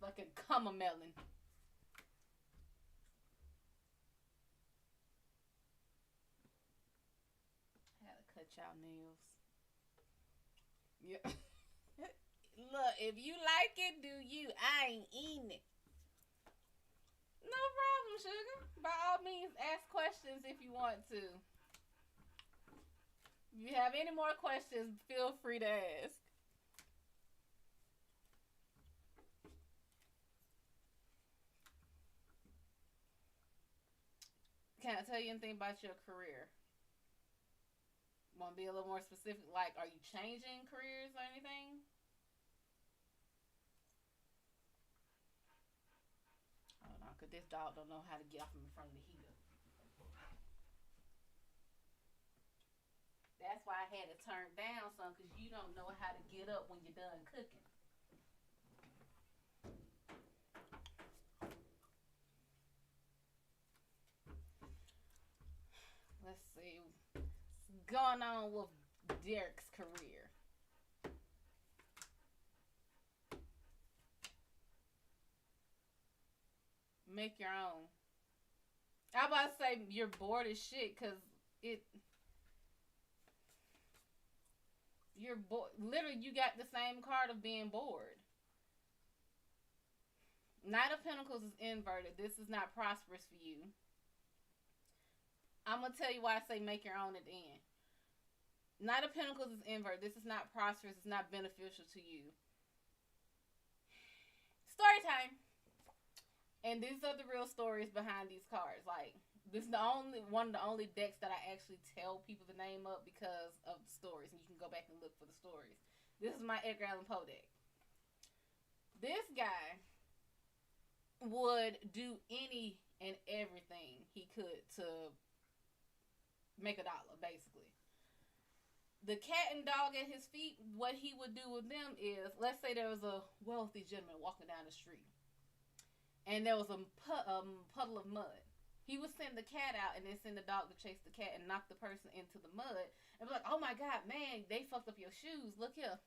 Fucking cum a melon. Had to cut y'all nails. Yeah. Look, if you like it, do you. I ain't eating it. No problem, Sugar. By all means, ask questions if you want to. If you have any more questions, feel free to ask. Can I tell you anything about your career? Want to be a little more specific? Like, are you changing careers or anything? Hold on, because this dog don't know how to get off in front of the heater. That's why I had to turn down some, because you don't know how to get up when you're done cooking. Let's see what's going on with Derek's career. Make your own. I about to say you're bored as shit because you're bored. Literally, you got the same card of being bored. Knight of Pentacles is inverted. This is not prosperous for you. I'm going to tell you why I say make your own at the end. Knight of Pentacles is invert. This is not prosperous. It's not beneficial to you. Story time. And these are the real stories behind these cards. Like, this is one of the only decks that I actually tell people to name up because of the stories. And you can go back and look for the stories. This is my Edgar Allan Poe deck. This guy would do any and everything he could to make $1, basically. The cat and dog at his feet, what he would do with them is, let's say there was a wealthy gentleman walking down the street, and there was a puddle of mud. He would send the cat out and then send the dog to chase the cat and knock the person into the mud and be like, oh my God, man, they fucked up your shoes. Look here.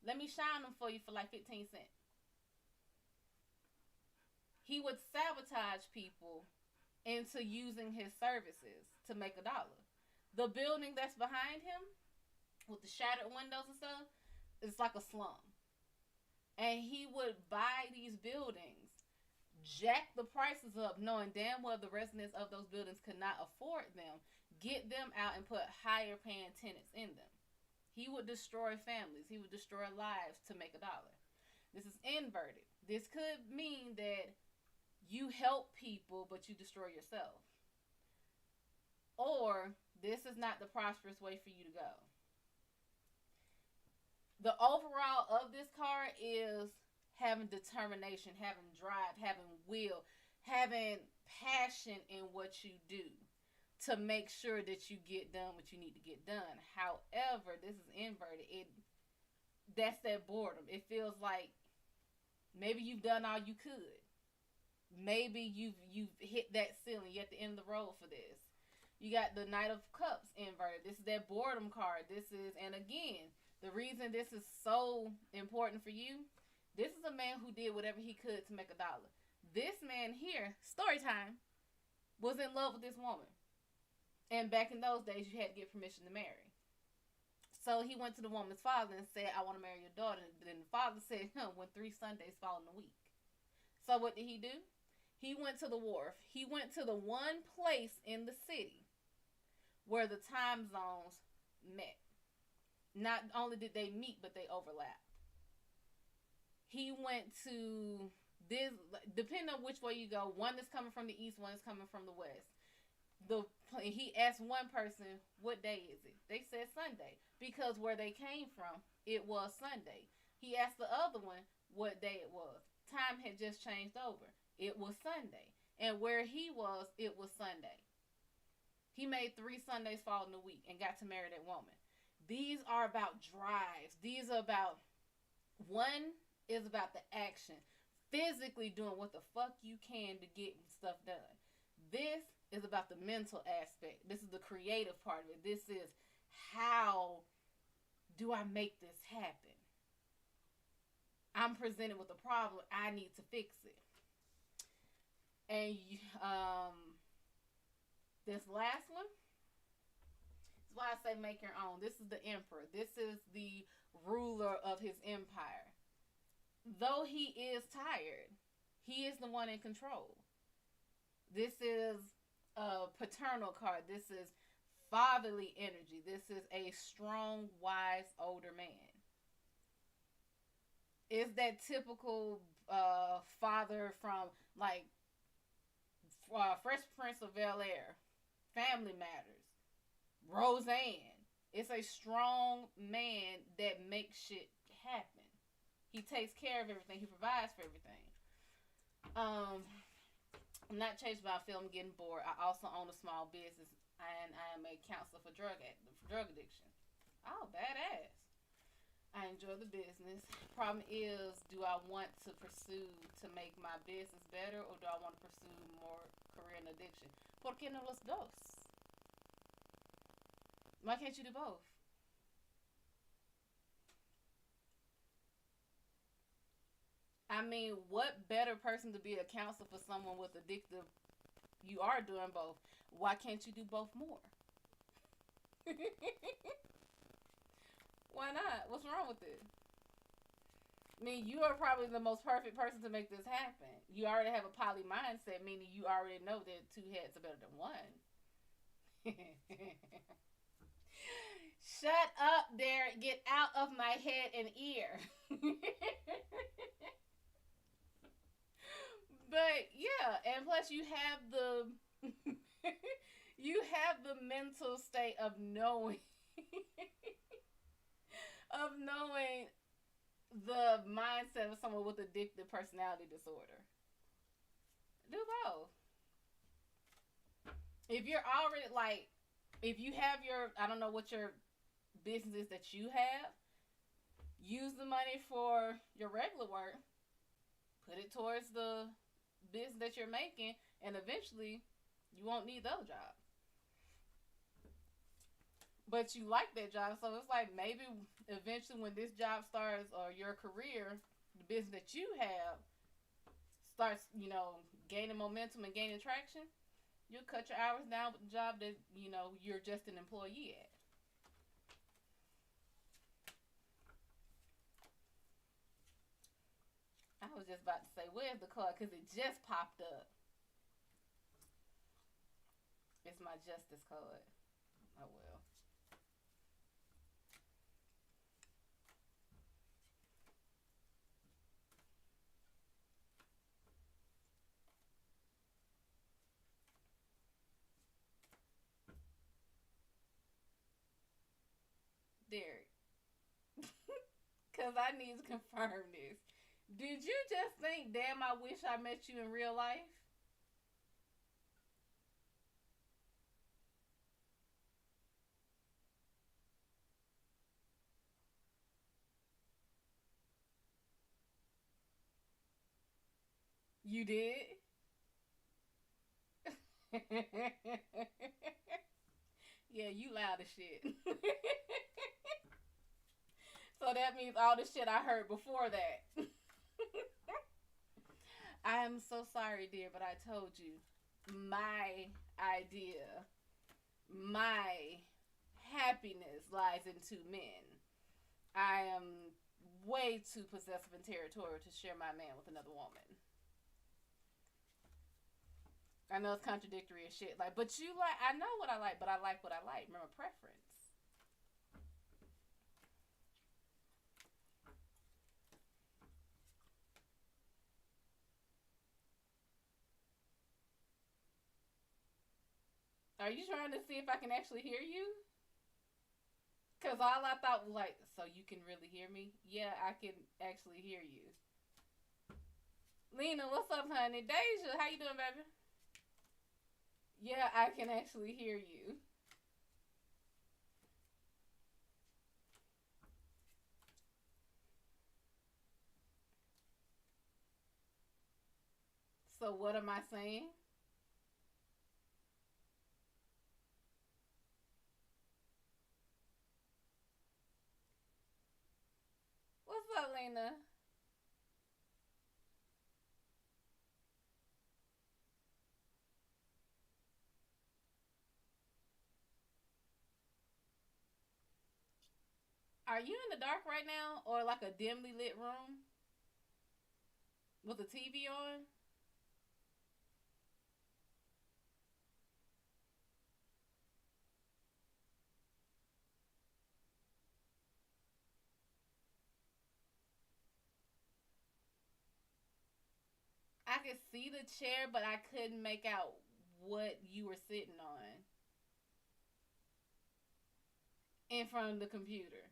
Let me shine them for you for like 15 cents. He would sabotage people into using his services to make $1. The building that's behind him, with the shattered windows and stuff, it's like a slum. And he would buy these buildings, jack the prices up, knowing damn well the residents of those buildings could not afford them, get them out and put higher paying tenants in them. He would destroy families. He would destroy lives to make $1. This is inverted. This could mean that you help people, but you destroy yourself. Or this is not the prosperous way for you to go. The overall of this card is having determination, having drive, having will, having passion in what you do to make sure that you get done what you need to get done. However, this is inverted. That's that boredom. It feels like maybe you've done all you could. Maybe you've hit that ceiling. You're at the end of the road for this. You got the Knight of Cups inverted. This is that boredom card. And again, the reason this is so important for you, this is a man who did whatever he could to make $1. This man here, story time, was in love with this woman. And back in those days, you had to get permission to marry. So he went to the woman's father and said, I want to marry your daughter. And then the father said, when 3 Sundays fall in a week. So what did he do? He went to the wharf. He went to the one place in the city where the time zones met. Not only did they meet, but they overlapped. He went to this, depending on which way you go, one is coming from the east, one is coming from the west. He asked one person, what day is it? They said Sunday. Because where they came from, it was Sunday. He asked the other one what day it was. Time had just changed over. It was Sunday. And where he was, it was Sunday. He made 3 Sundays fall in a week and got to marry that woman. These are about drives. These are about, one is about the action. Physically doing what the fuck you can to get stuff done. This is about the mental aspect. This is the creative part of it. This is how do I make this happen? I'm presented with a problem. I need to fix it. And this last one, why I say make your own. This is the emperor. This is the ruler of his empire. Though he is tired, he is the one in control. This is a paternal card. This is fatherly energy. This is a strong, wise, older man. It's that typical father from like Fresh Prince of Bel-Air, Family Matters, Roseanne. It's a strong man that makes shit happen. He takes care of everything. He provides for everything. I'm not chased by a film, getting bored. I also own a small business, and I am a counselor for drug addiction. Oh, badass. I enjoy the business. Problem is, do I want to pursue to make my business better, or do I want to pursue more career in addiction? ¿Por qué no los dos? Why can't you do both? I mean, what better person to be a counselor for someone with addictive? You are doing both. Why can't you do both more? Why not? What's wrong with it? I mean, you are probably the most perfect person to make this happen. You already have a poly mindset, meaning you already know that 2 heads are better than 1. Shut up, Derek. Get out of my head and ear. But yeah, and plus you have the you have the mental state of knowing of knowing the mindset of someone with addictive personality disorder. Do both. If you're already like, if you have your, I don't know what your business is that you have, use the money for your regular work, put it towards the business that you're making, and eventually you won't need the other job. But you like that job, so it's like maybe eventually when this job starts or your career, the business that you have starts, gaining momentum and gaining traction, you'll cut your hours down with the job that, you're just an employee at. I was just about to say, where's the card? Because it just popped up. It's my justice card. Oh, well. Derek. Because I need to confirm this. Did you just think, damn, I wish I met you in real life? You did? Yeah, you loud as shit. So that means all the shit I heard before that. I am so sorry, dear, but I told you my idea, my happiness lies in two men. I am way too possessive and territorial to share my man with another woman. I know it's contradictory as shit. Like, but you like, I know what I like, but I like what I like. Remember, preference. Are you trying to see if I can actually hear you? Because all I thought was like, so you can really hear me? Yeah, I can actually hear you. Lena, what's up, honey? Deja, how you doing, baby? Yeah, I can actually hear you. So what am I saying? What's up, Lena? Are you in the dark right now, or like a dimly lit room with a TV on? I could see the chair, but I couldn't make out what you were sitting on in front of the computer.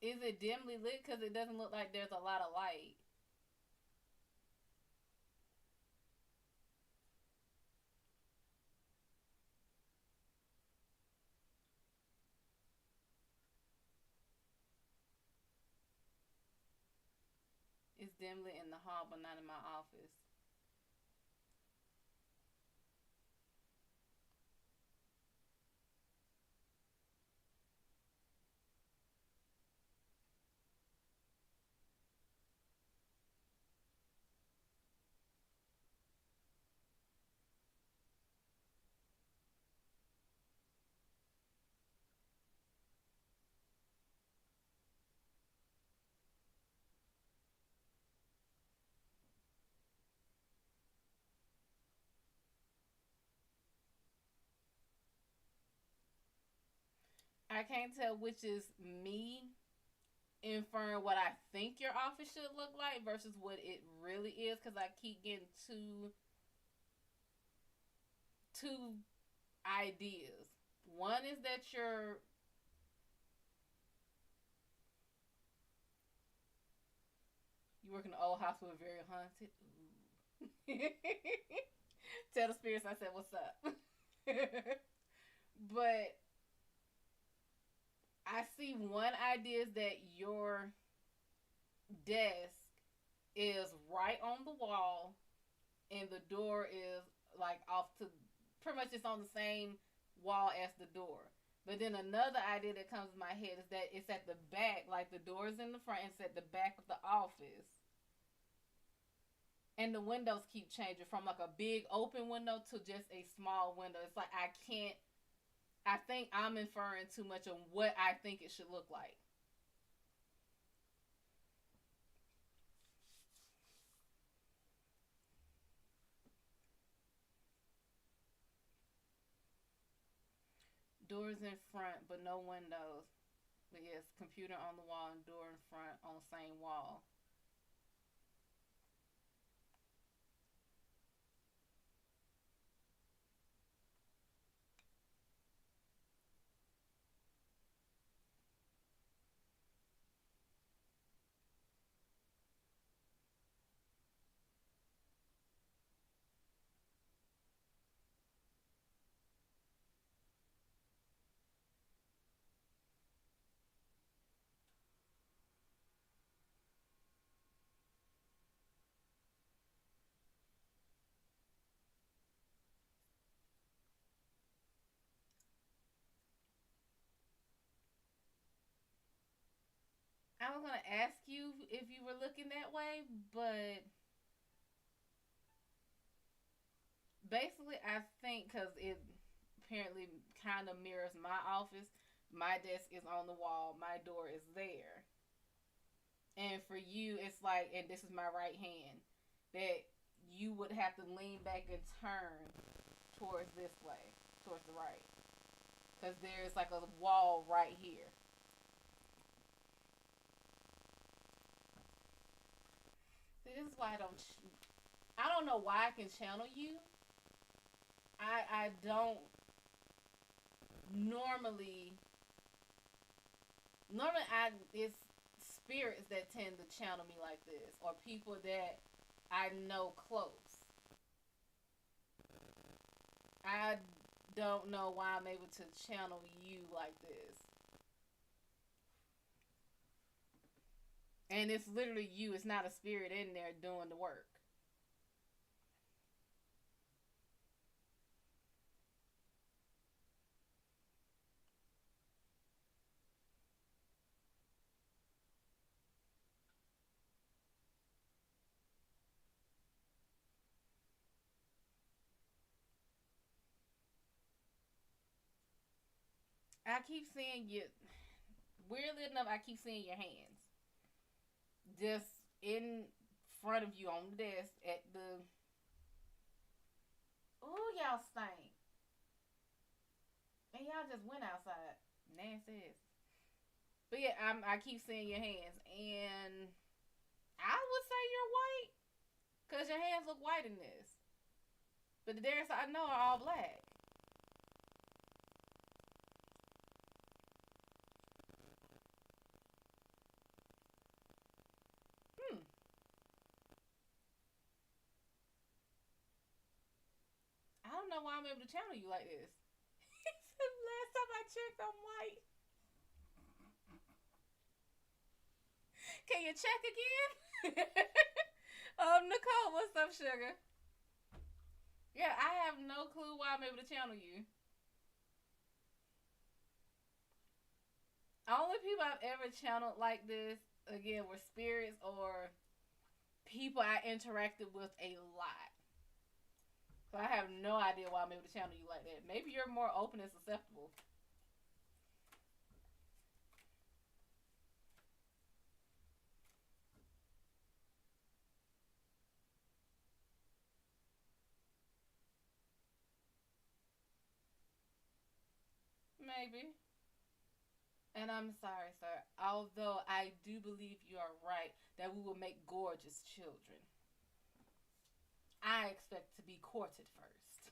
Is it dimly lit? Because it doesn't look like there's a lot of light. It's dimly in the hall, but not in my office. I can't tell which is me inferring what I think your office should look like versus what it really is, because I keep getting two ideas. One is that you work in an old hospital, very haunted. Ooh. Tell the spirits I said what's up. But I see one idea is that your desk is right on the wall and the door is like off to pretty much it's on the same wall as the door. But then another idea that comes to my head is that it's at the back, like the door's in the front, it's at the back of the office. And the windows keep changing from like a big open window to just a small window. It's like I think I'm inferring too much on what I think it should look like. Doors in front, but no windows. But yes, computer on the wall and door in front on the same wall. I was gonna ask you if you were looking that way, but basically, I think because it apparently kind of mirrors my office. My desk is on the wall. My door is there, and for you, it's like, and this is my right hand. That you would have to lean back and turn towards this way, towards the right, because there's like a wall right here. See, this is why I don't. I don't know why I can channel you. I don't normally normally I it's spirits that tend to channel me like this, or people that I know close. I don't know why I'm able to channel you like this. And it's literally you, it's not a spirit in there doing the work. I keep seeing you, weirdly enough, I keep seeing your hands just in front of you on the desk at the. Oh, y'all stink. And y'all just went outside. Nasty ass. But yeah, I keep seeing your hands, and I would say you're white because your hands look white in this. But the dairy I know are all black. Hmm. I don't know why I'm able to channel you like this. Last time I checked, I'm white. Can you check again? Nicole, what's up, sugar? Yeah, I have no clue why I'm able to channel you. Only people I've ever channeled like this, again, were spirits or people I interacted with a lot. So I have no idea why I'm able to channel you like that. Maybe you're more open and susceptible. Maybe. And I'm sorry, sir. Although I do believe you are right that we will make gorgeous children, I expect to be courted first.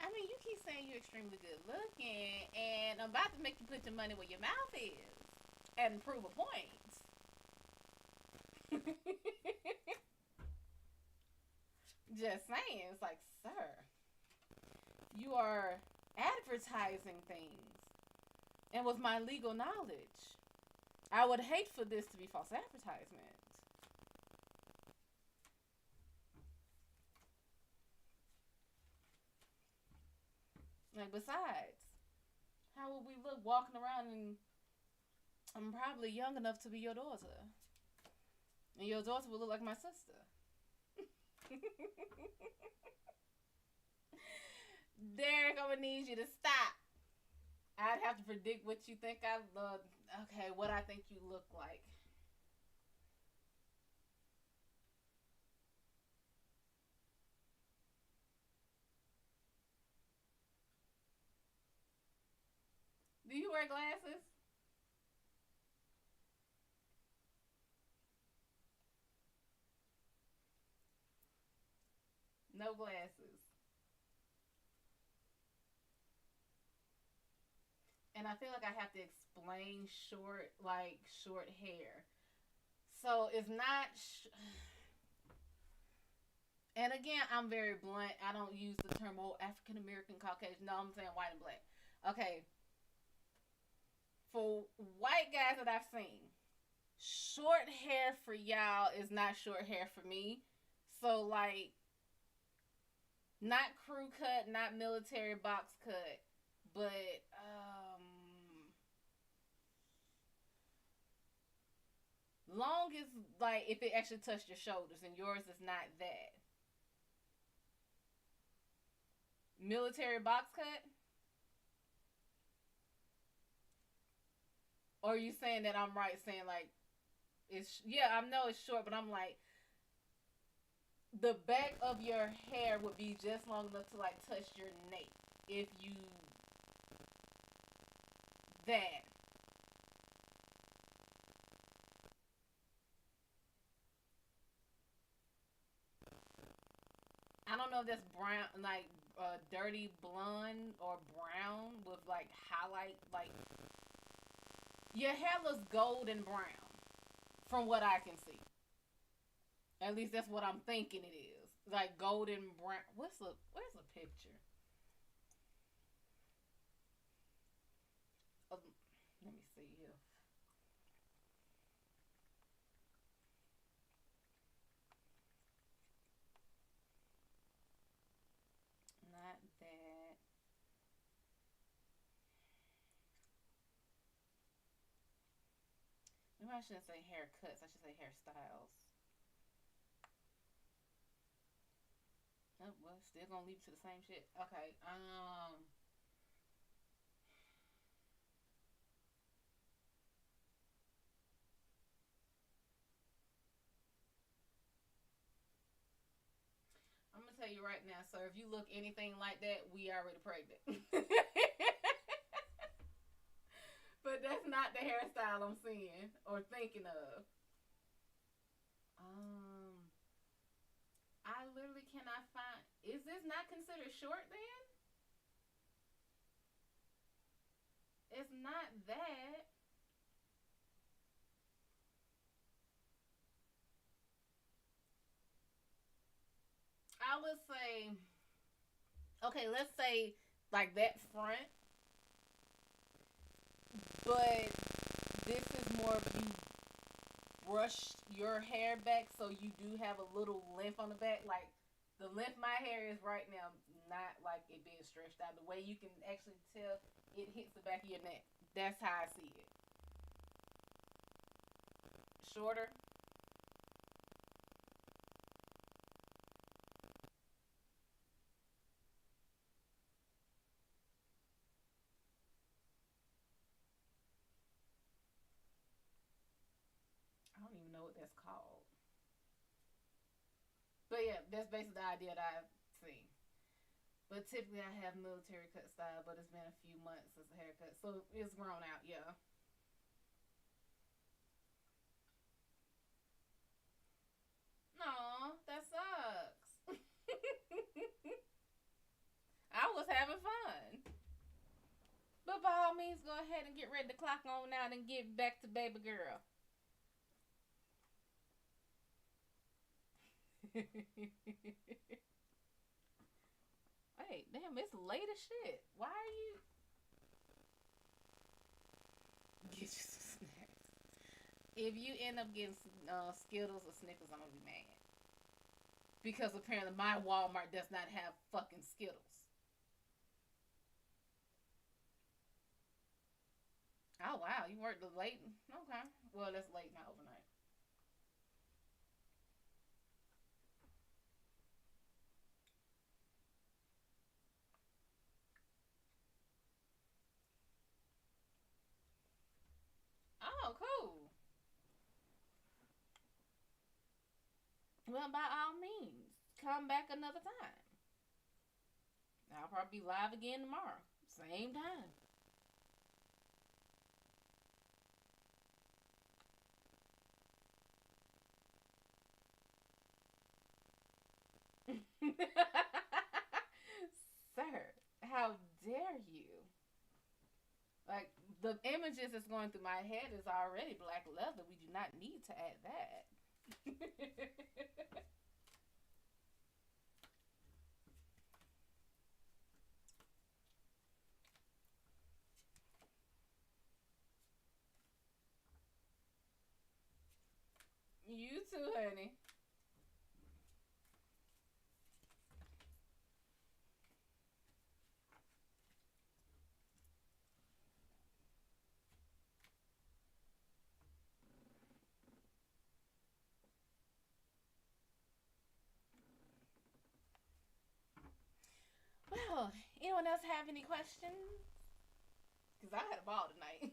I mean, you keep saying you're extremely good looking, and I'm about to make you put your money where your mouth is and prove a point. Just saying, it's like, sir, you are advertising things, and with my legal knowledge, I would hate for this to be false advertisement. Like, besides, how would we look walking around and I'm probably young enough to be your daughter, and your daughter will look like my sister. Derek, I'm gonna need you to stop. I'd have to predict what you think I look. Okay, what I think you look like. Do you wear glasses? No glasses. And I feel like I have to explain short, like short hair. So it's not. And again, I'm very blunt. I don't use the term "oh African American Caucasian." No, I'm saying white and black. Okay, for white guys that I've seen, short hair for y'all is not short hair for me. So like, not crew cut, not military box cut, but long as like if it actually touched your shoulders, and yours is not that. Military box cut? Or are you saying that I'm right saying like it's yeah, I know it's short, but I'm like the back of your hair would be just long enough to like touch your nape if you that. I don't know if that's brown like dirty blonde or brown with like highlight like your hair looks gold and brown from what I can see. At least that's what I'm thinking it is. Like golden brown. Where's the picture? Let me see here. Not that. Maybe I shouldn't say haircuts. I should say hairstyles. Oh, well, still gonna leave it to the same shit. Okay. I'm gonna tell you right now, sir. If you look anything like that, we already pregnant. But that's not the hairstyle I'm seeing or thinking of. Um, I literally cannot find. Is this not considered short then? It's not that. I would say, okay, let's say like that front, but this is more of you brush your hair back so you do have a little length on the back. Like the length my hair is right now, not like it being stretched out. The way you can actually tell it hits the back of your neck. That's how I see it. Shorter. But yeah, that's basically the idea that I've seen. But typically I have military cut style, but it's been a few months since the haircut. So it's grown out, yeah. No, that sucks. I was having fun. But by all means, go ahead and get ready to clock on out and get back to baby girl. Hey, damn, it's late as shit. Why are you. Get you some snacks. If you end up getting Skittles or Snickers, I'm gonna be mad. Because apparently my Walmart does not have fucking Skittles. Oh wow, you worked late? Okay. Well, that's late, not overnight. Oh, cool. Well, by all means, come back another time. I'll probably be live again tomorrow. Same time. Sir, how dare you? Like, the images that's going through my head is already black leather. We do not need to add that. You too, honey. Well, anyone else have any questions? Because I had a ball tonight.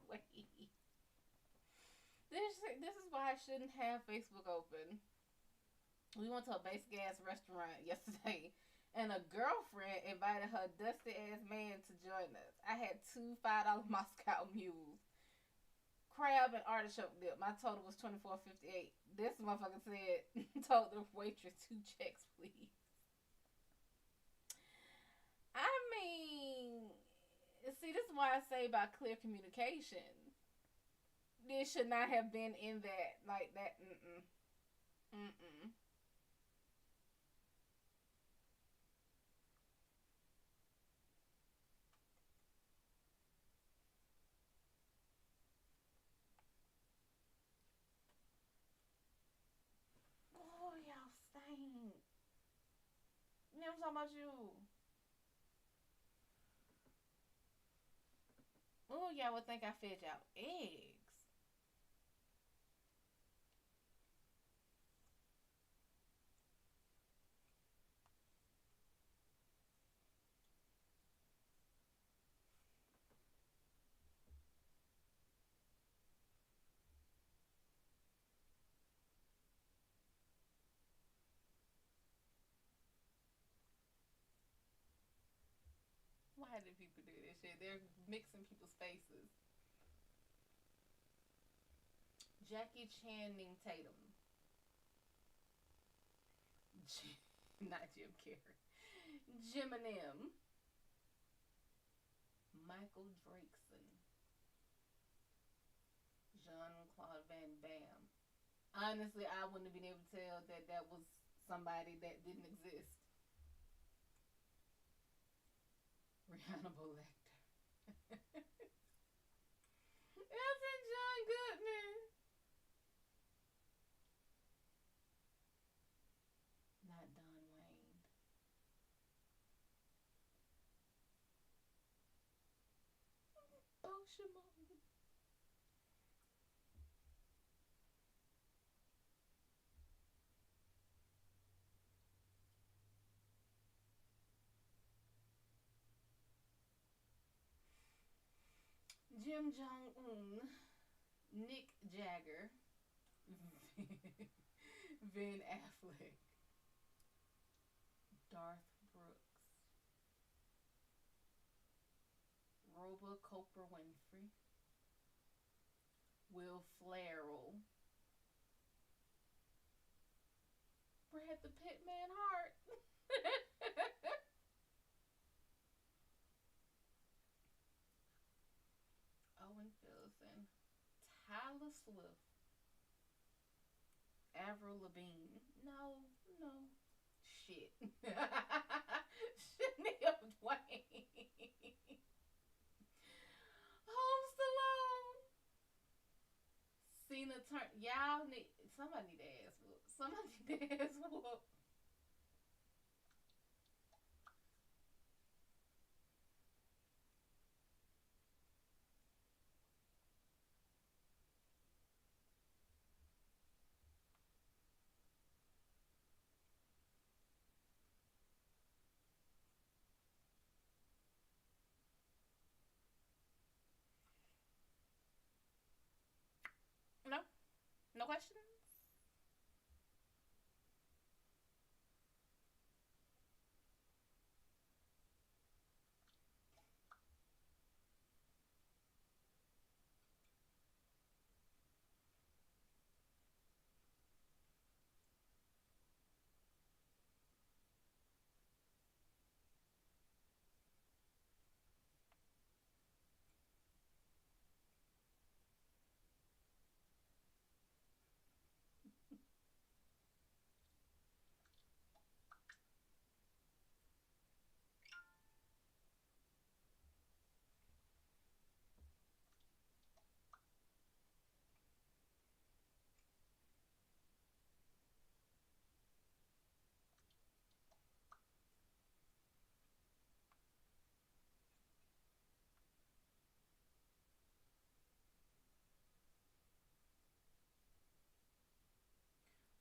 Wait. This is why I shouldn't have Facebook open. We went to a basic ass restaurant yesterday, and a girlfriend invited her dusty ass man to join us. I had two $5 Moscow mules, crab and artichoke dip. My total was 24.58. This motherfucker said, told the waitress 2 checks, please. I mean, see, this is why I say about clear communication. This should not have been in that like that. Mm-mm. Mm-mm. Oh, y'all stink. You know I'm talking about you. Oh, y'all would think I fed y'all eggs. Why do people do this shit? They're mixing people's faces. Jackie Channing Tatum. Not Jim Carrey. Jim and M. Michael Drakeson. Jean Claude Van Damme. Honestly, I wouldn't have been able to tell that that was somebody that didn't exist. Rihanna Lecter. Elton John Goodman. Not Don Wayne. Boshimo. Jim Jong Un. Nick Jagger. Ben Affleck. Darth Brooks. Roba Cooper Winfrey. Will Ferrell. Brad the Pitman Hart. Owen Phillison. Tyler Swift. Avril Lavigne. No, no. Shit. Shania Twain. Home Stallone. Cena Turner. Y'all need somebody need to ask whoop. Somebody need to ask whoop. No, no questions.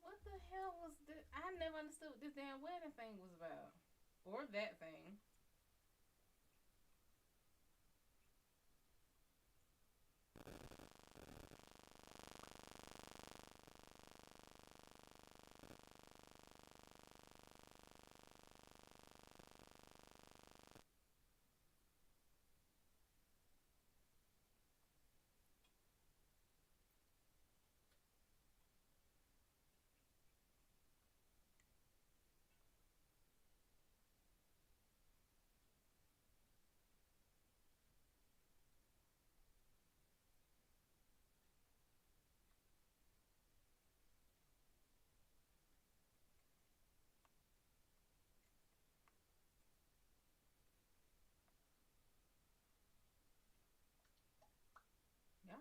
What the hell was this? I never understood what this damn wedding thing was about, or that thing. Yeah.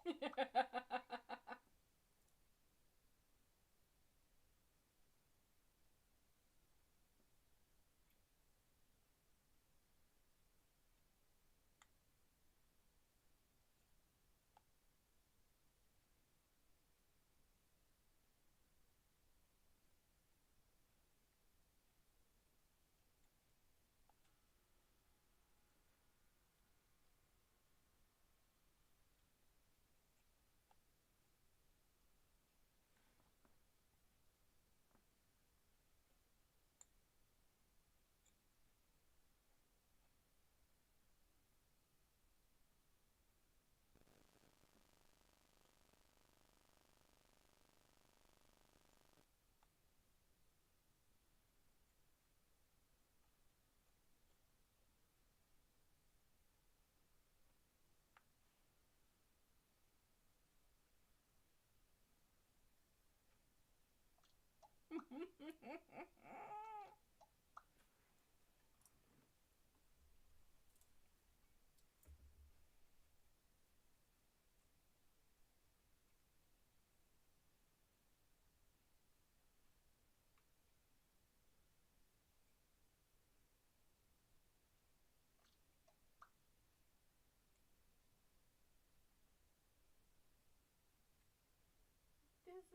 This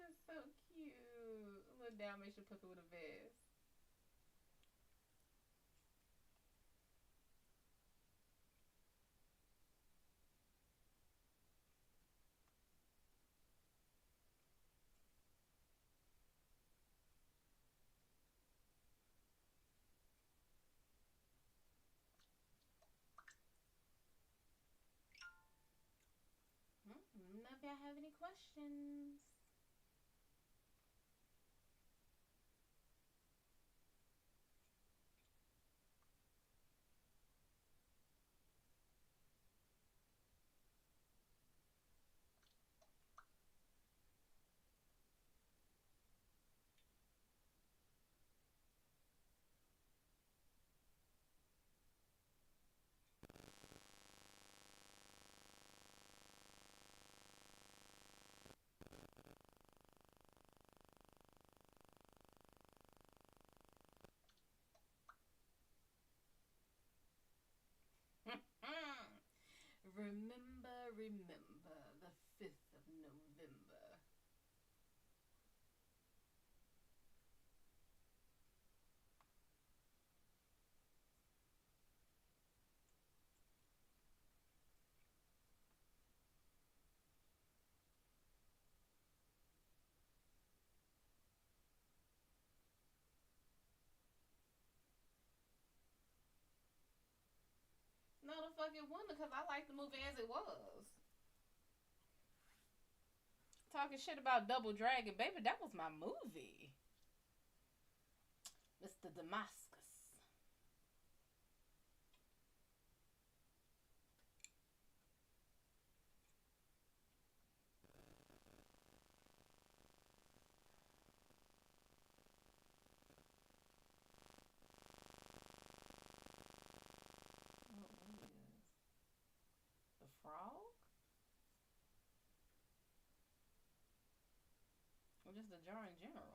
is so cute. A little Dalmatian puppy with a vest. None of y'all have any questions? Remember, remember the 5th of November. No, the fuck it wouldn't, because I like the movie as it was. Talking shit about Double Dragon, baby, that was my movie. Mr. Damascus. What is? The frog? Or just the jar in general?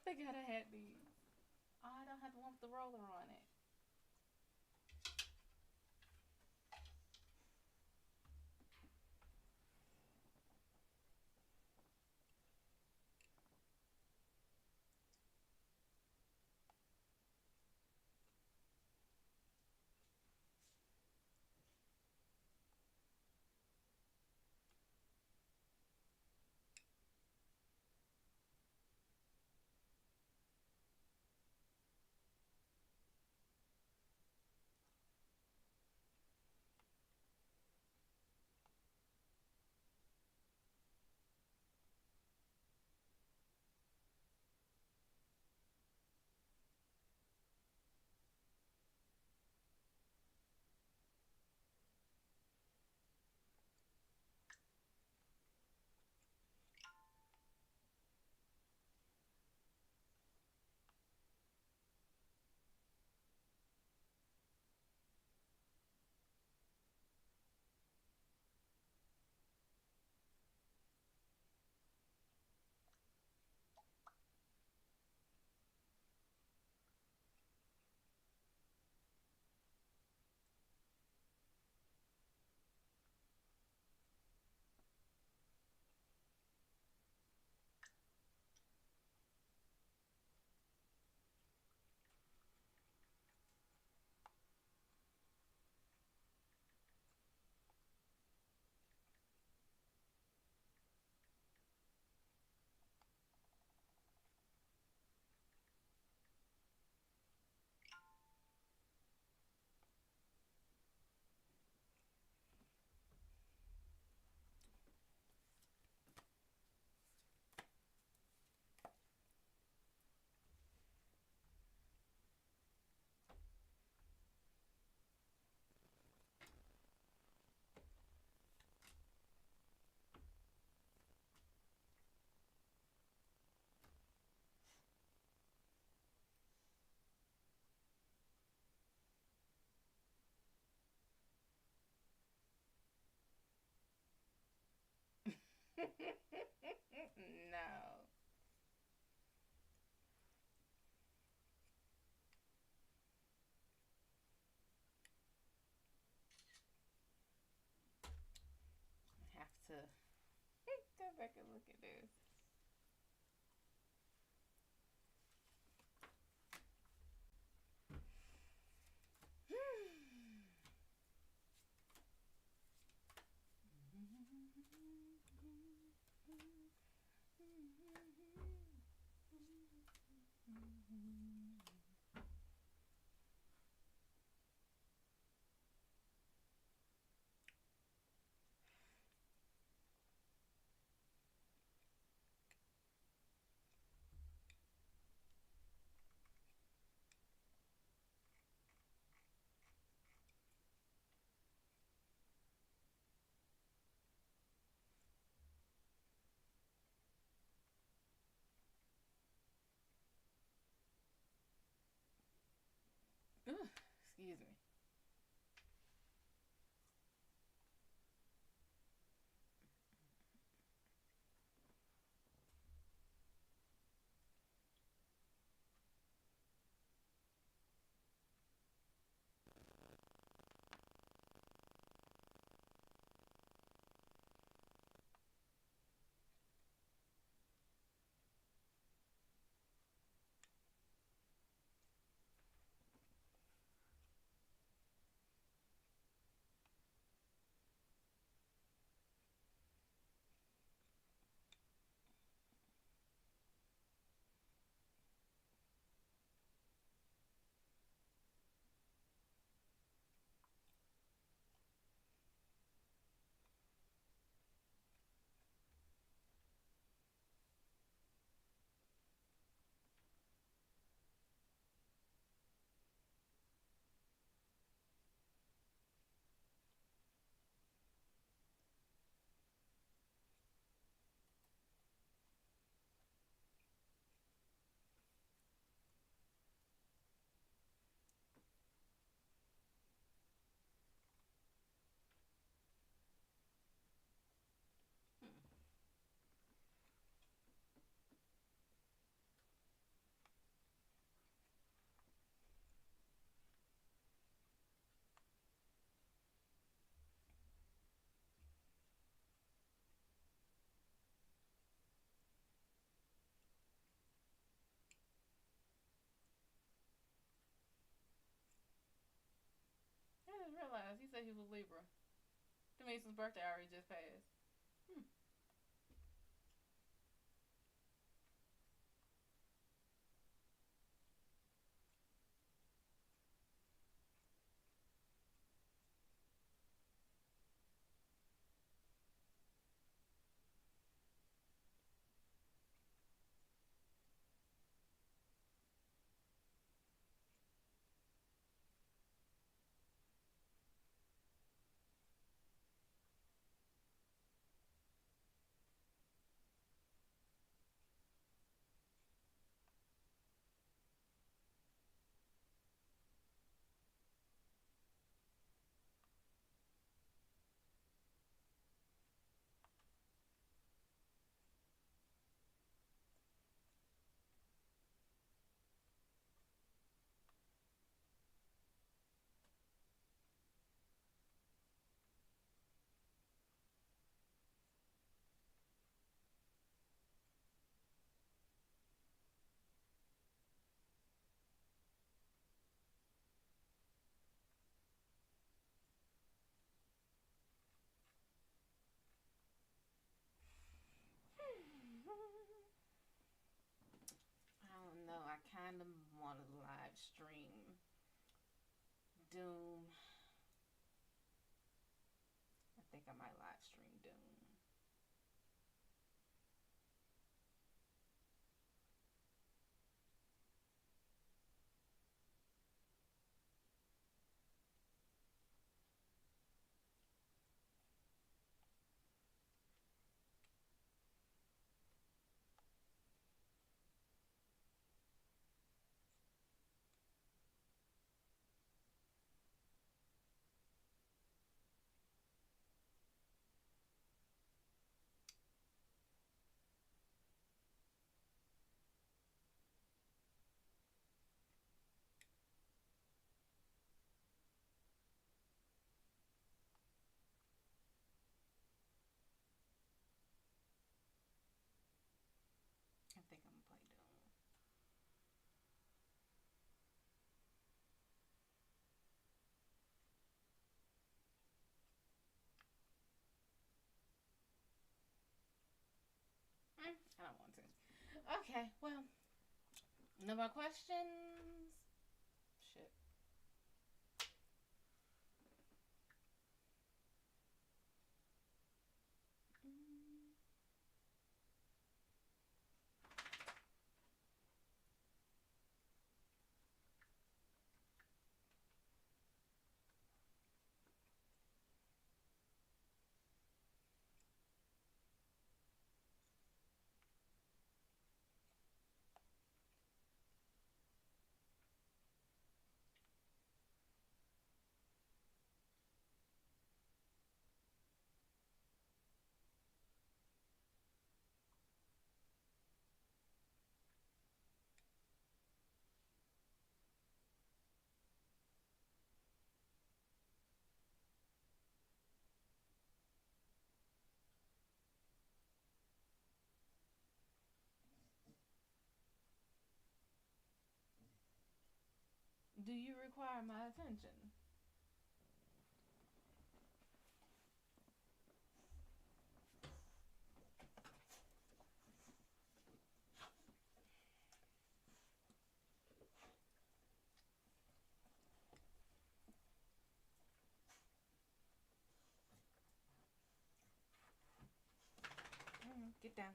They gotta have these. Oh, I don't have to want the roller on it. back and look at this. Excuse me. I just realized he said he was Libra. That means his birthday already just passed. Hmm. I don't know. I kind of want to live stream Doom. I think I might live stream Doom. Okay, well, no more questions. Shit. Mm. Do you require my attention? Get down.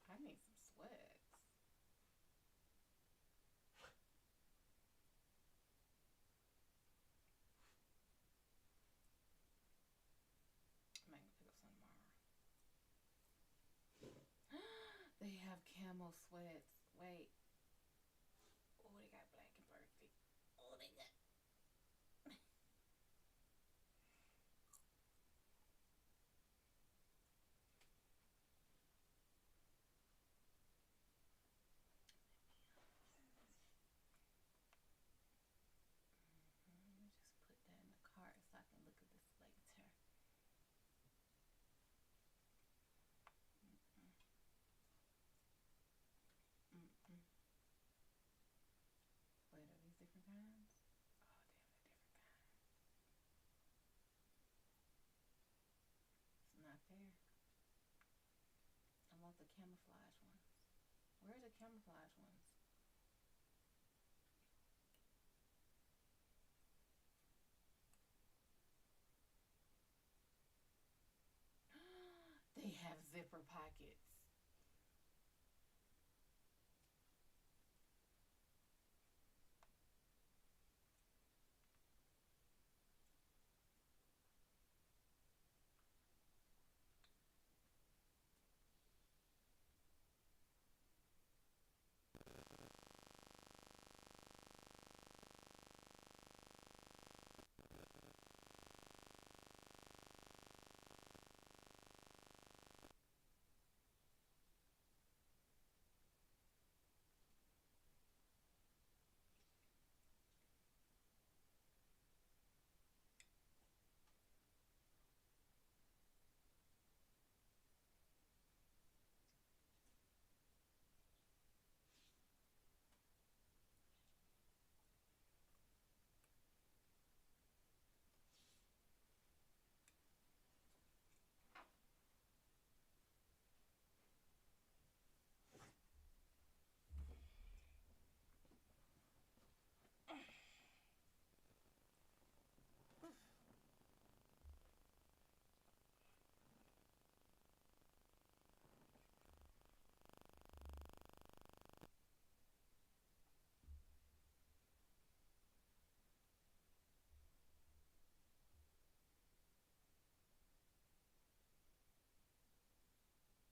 I need some sweats. I might pick up some tomorrow. They have camel sweats. Wait. Oh, they got black and perfect. Oh, they got. Let me just put that in the cart so I can look at this later. Mm-mm. Mm-mm. Wait, are these different kinds? Oh, damn, they're different kinds. It's not fair. I want the camouflage ones. Where are the camouflage ones? They have zipper pockets.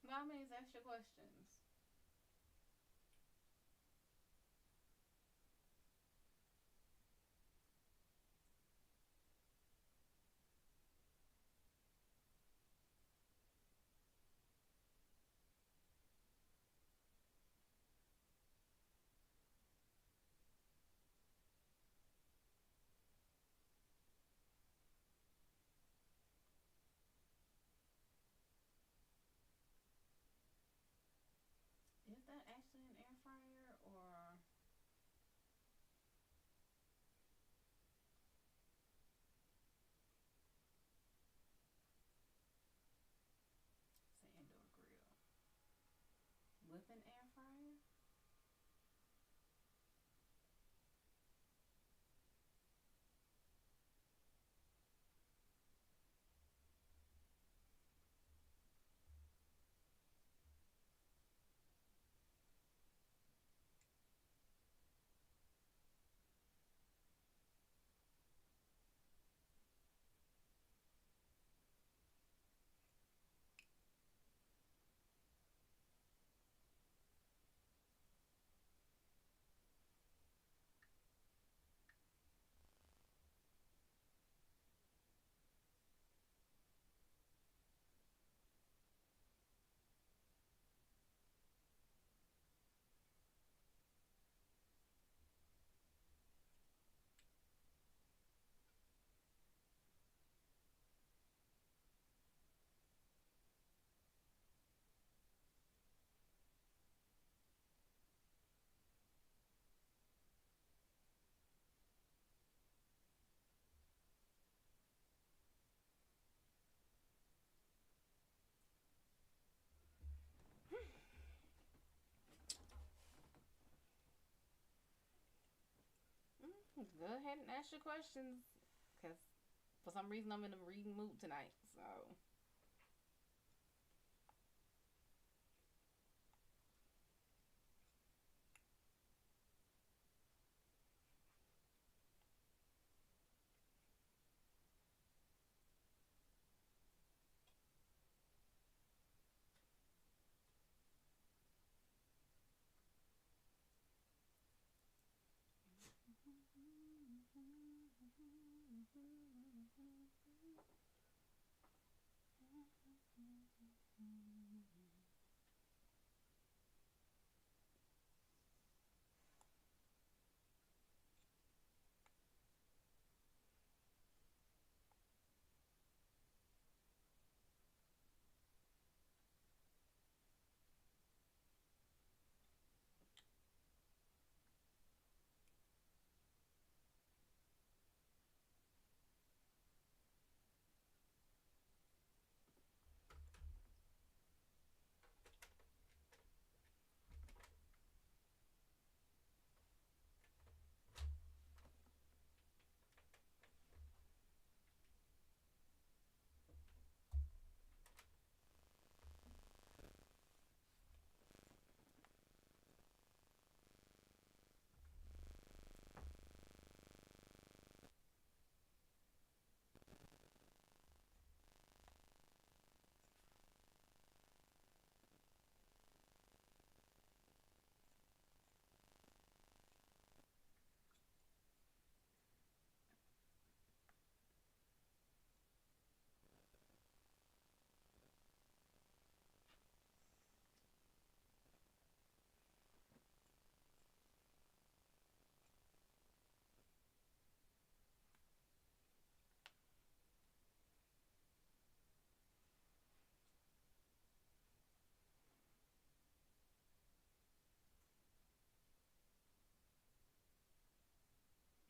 By all means, ask your questions. Go ahead and ask your questions, cause for some reason I'm in a reading mood tonight. So.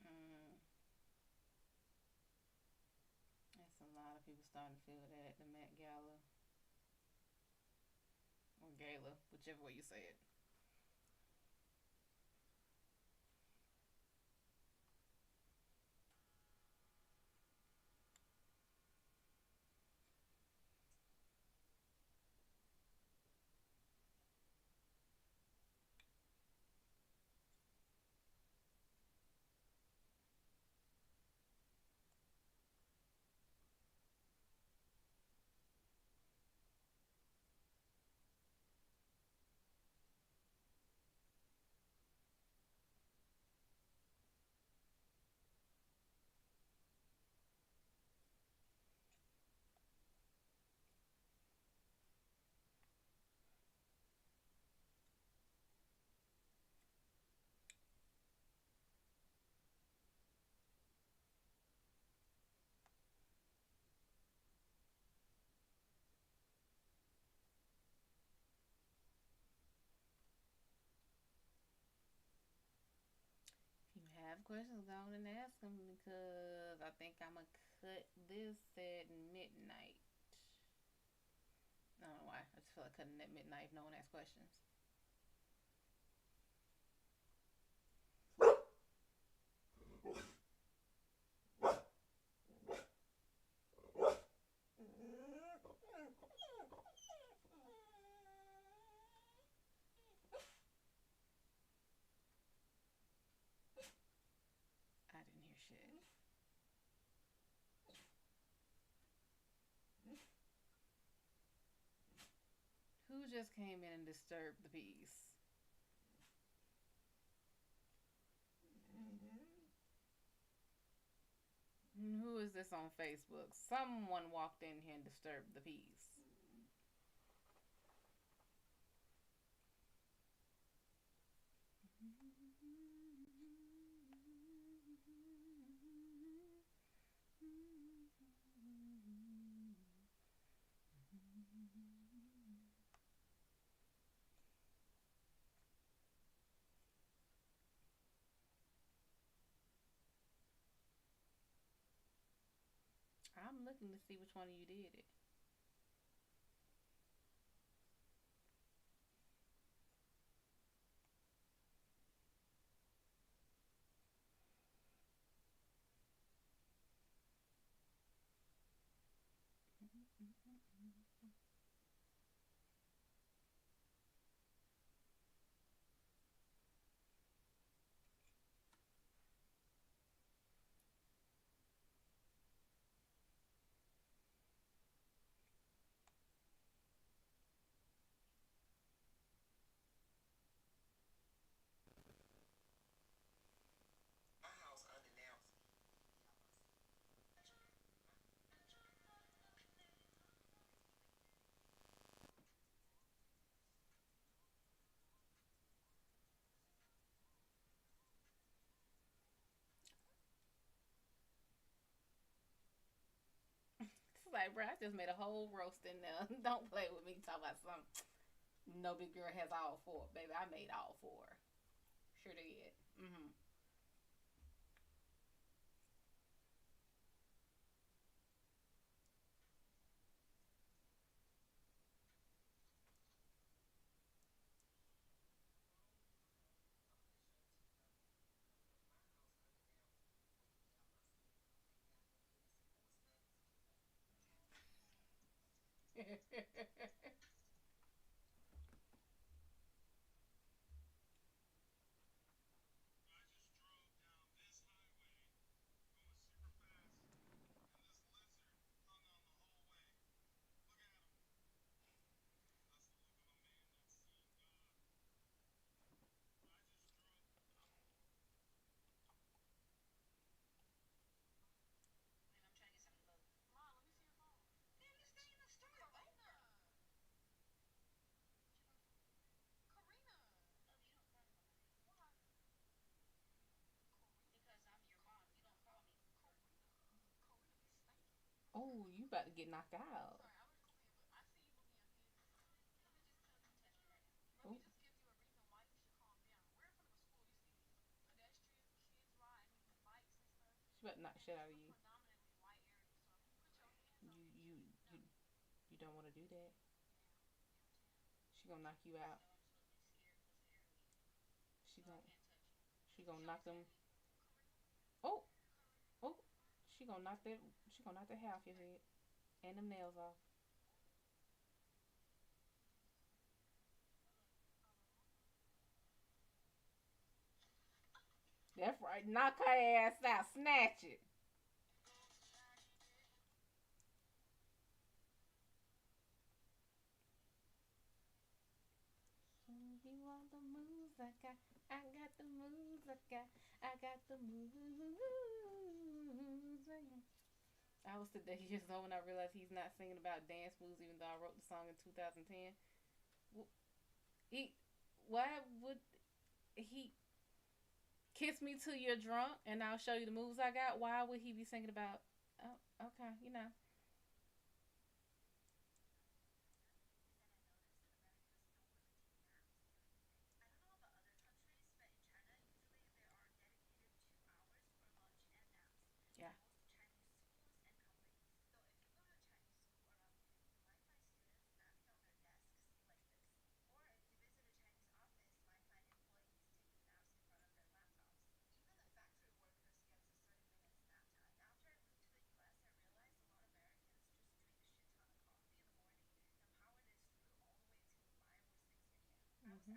Mm, that's a lot of people starting to feel that at the Met Gala or Gala, whichever way you say it. If you have questions, go on and ask them because I think I'm gonna cut this at midnight. I don't know why. I just feel like cutting at midnight if no one asks questions. I didn't hear shit. Who just came in and disturbed the peace? Who is this on Facebook? Someone walked in here and disturbed the peace. I'm looking to see which one of you did it. like, bro, I just made a whole roast in there. Don't play with me. Talk about something. No big girl has all four, baby. I made all four. Sure did. Mm-hmm. Oh, you about to get knocked out. Oh, she about to knock shit out of you. You you you don't want to do that. She gonna knock you out. She gonna she gonna knock them. Oh oh. She gonna knock that. She gonna knock the hair off your head and them nails off. That's right. Knock her ass out. Snatch it. You want the moves I got? I got the moves I got. I got the moves. I was today years old when I realized he's not singing about dance moves, even though I wrote the song in 2010. He, why would he kiss me till you're drunk and I'll show you the moves I got? Why would he be singing about? Oh, okay, you know. Yeah. Mm-hmm.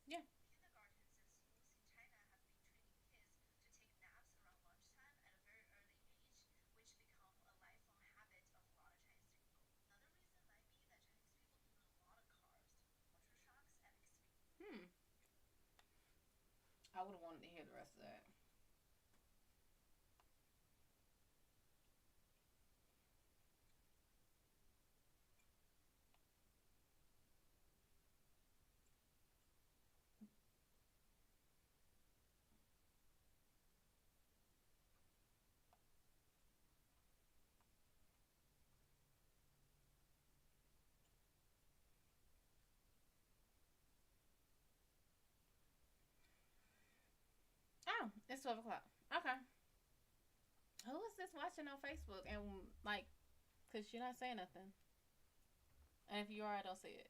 Yeah. Hmm. I would have wanted to hear the rest of that. Oh, it's 12 o'clock. Okay. Who is this watching on Facebook? And like, cause you're not saying nothing. And if you are, I don't see it.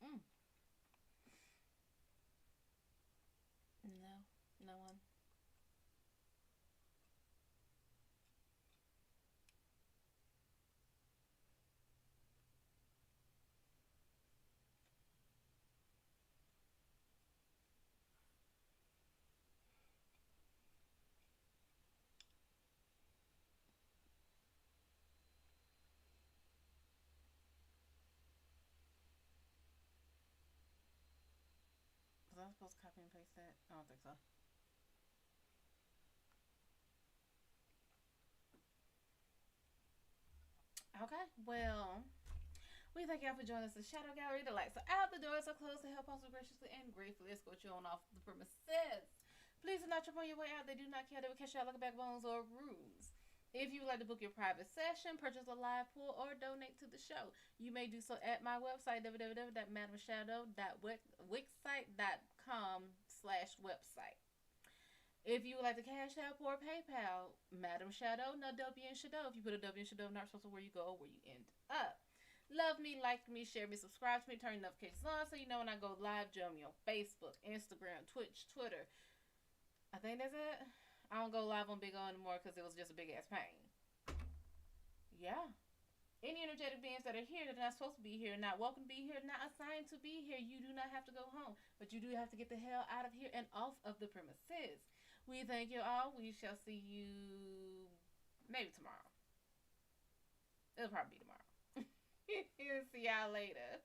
Mm, no, no one. supposed to copy and paste that? I don't think so. Okay, well, we thank y'all for joining us at Shad'O Gallery. The lights are out, the doors are closed, the Hellpaw Pull graciously and gratefully escort you on off the premises. Please do not trip on your way out. They do not care. They will catch y'all like a backbones or bruise. If you would like to book your private session, purchase a live pool, or donate to the show, you may do so at my website, www.madamshado.wixsite.com/website. If you would like to cash out or PayPal, Madam Shad'O, no W in Shad'O. If you put a W in Shad'O, not supposed to where you go or where you end up. Love me, like me, share me, subscribe to me, turn notifications on so you know when I go live. Join me on Facebook, Instagram, Twitch, Twitter. I think that's it. I don't go live on Big O anymore because it was just a big ass pain. Yeah. Any energetic beings that are here that are not supposed to be here, not welcome to be here, not assigned to be here, you do not have to go home. But you do have to get the hell out of here and off of the premises. We thank you all. We shall see you maybe tomorrow. It'll probably be tomorrow. See y'all later.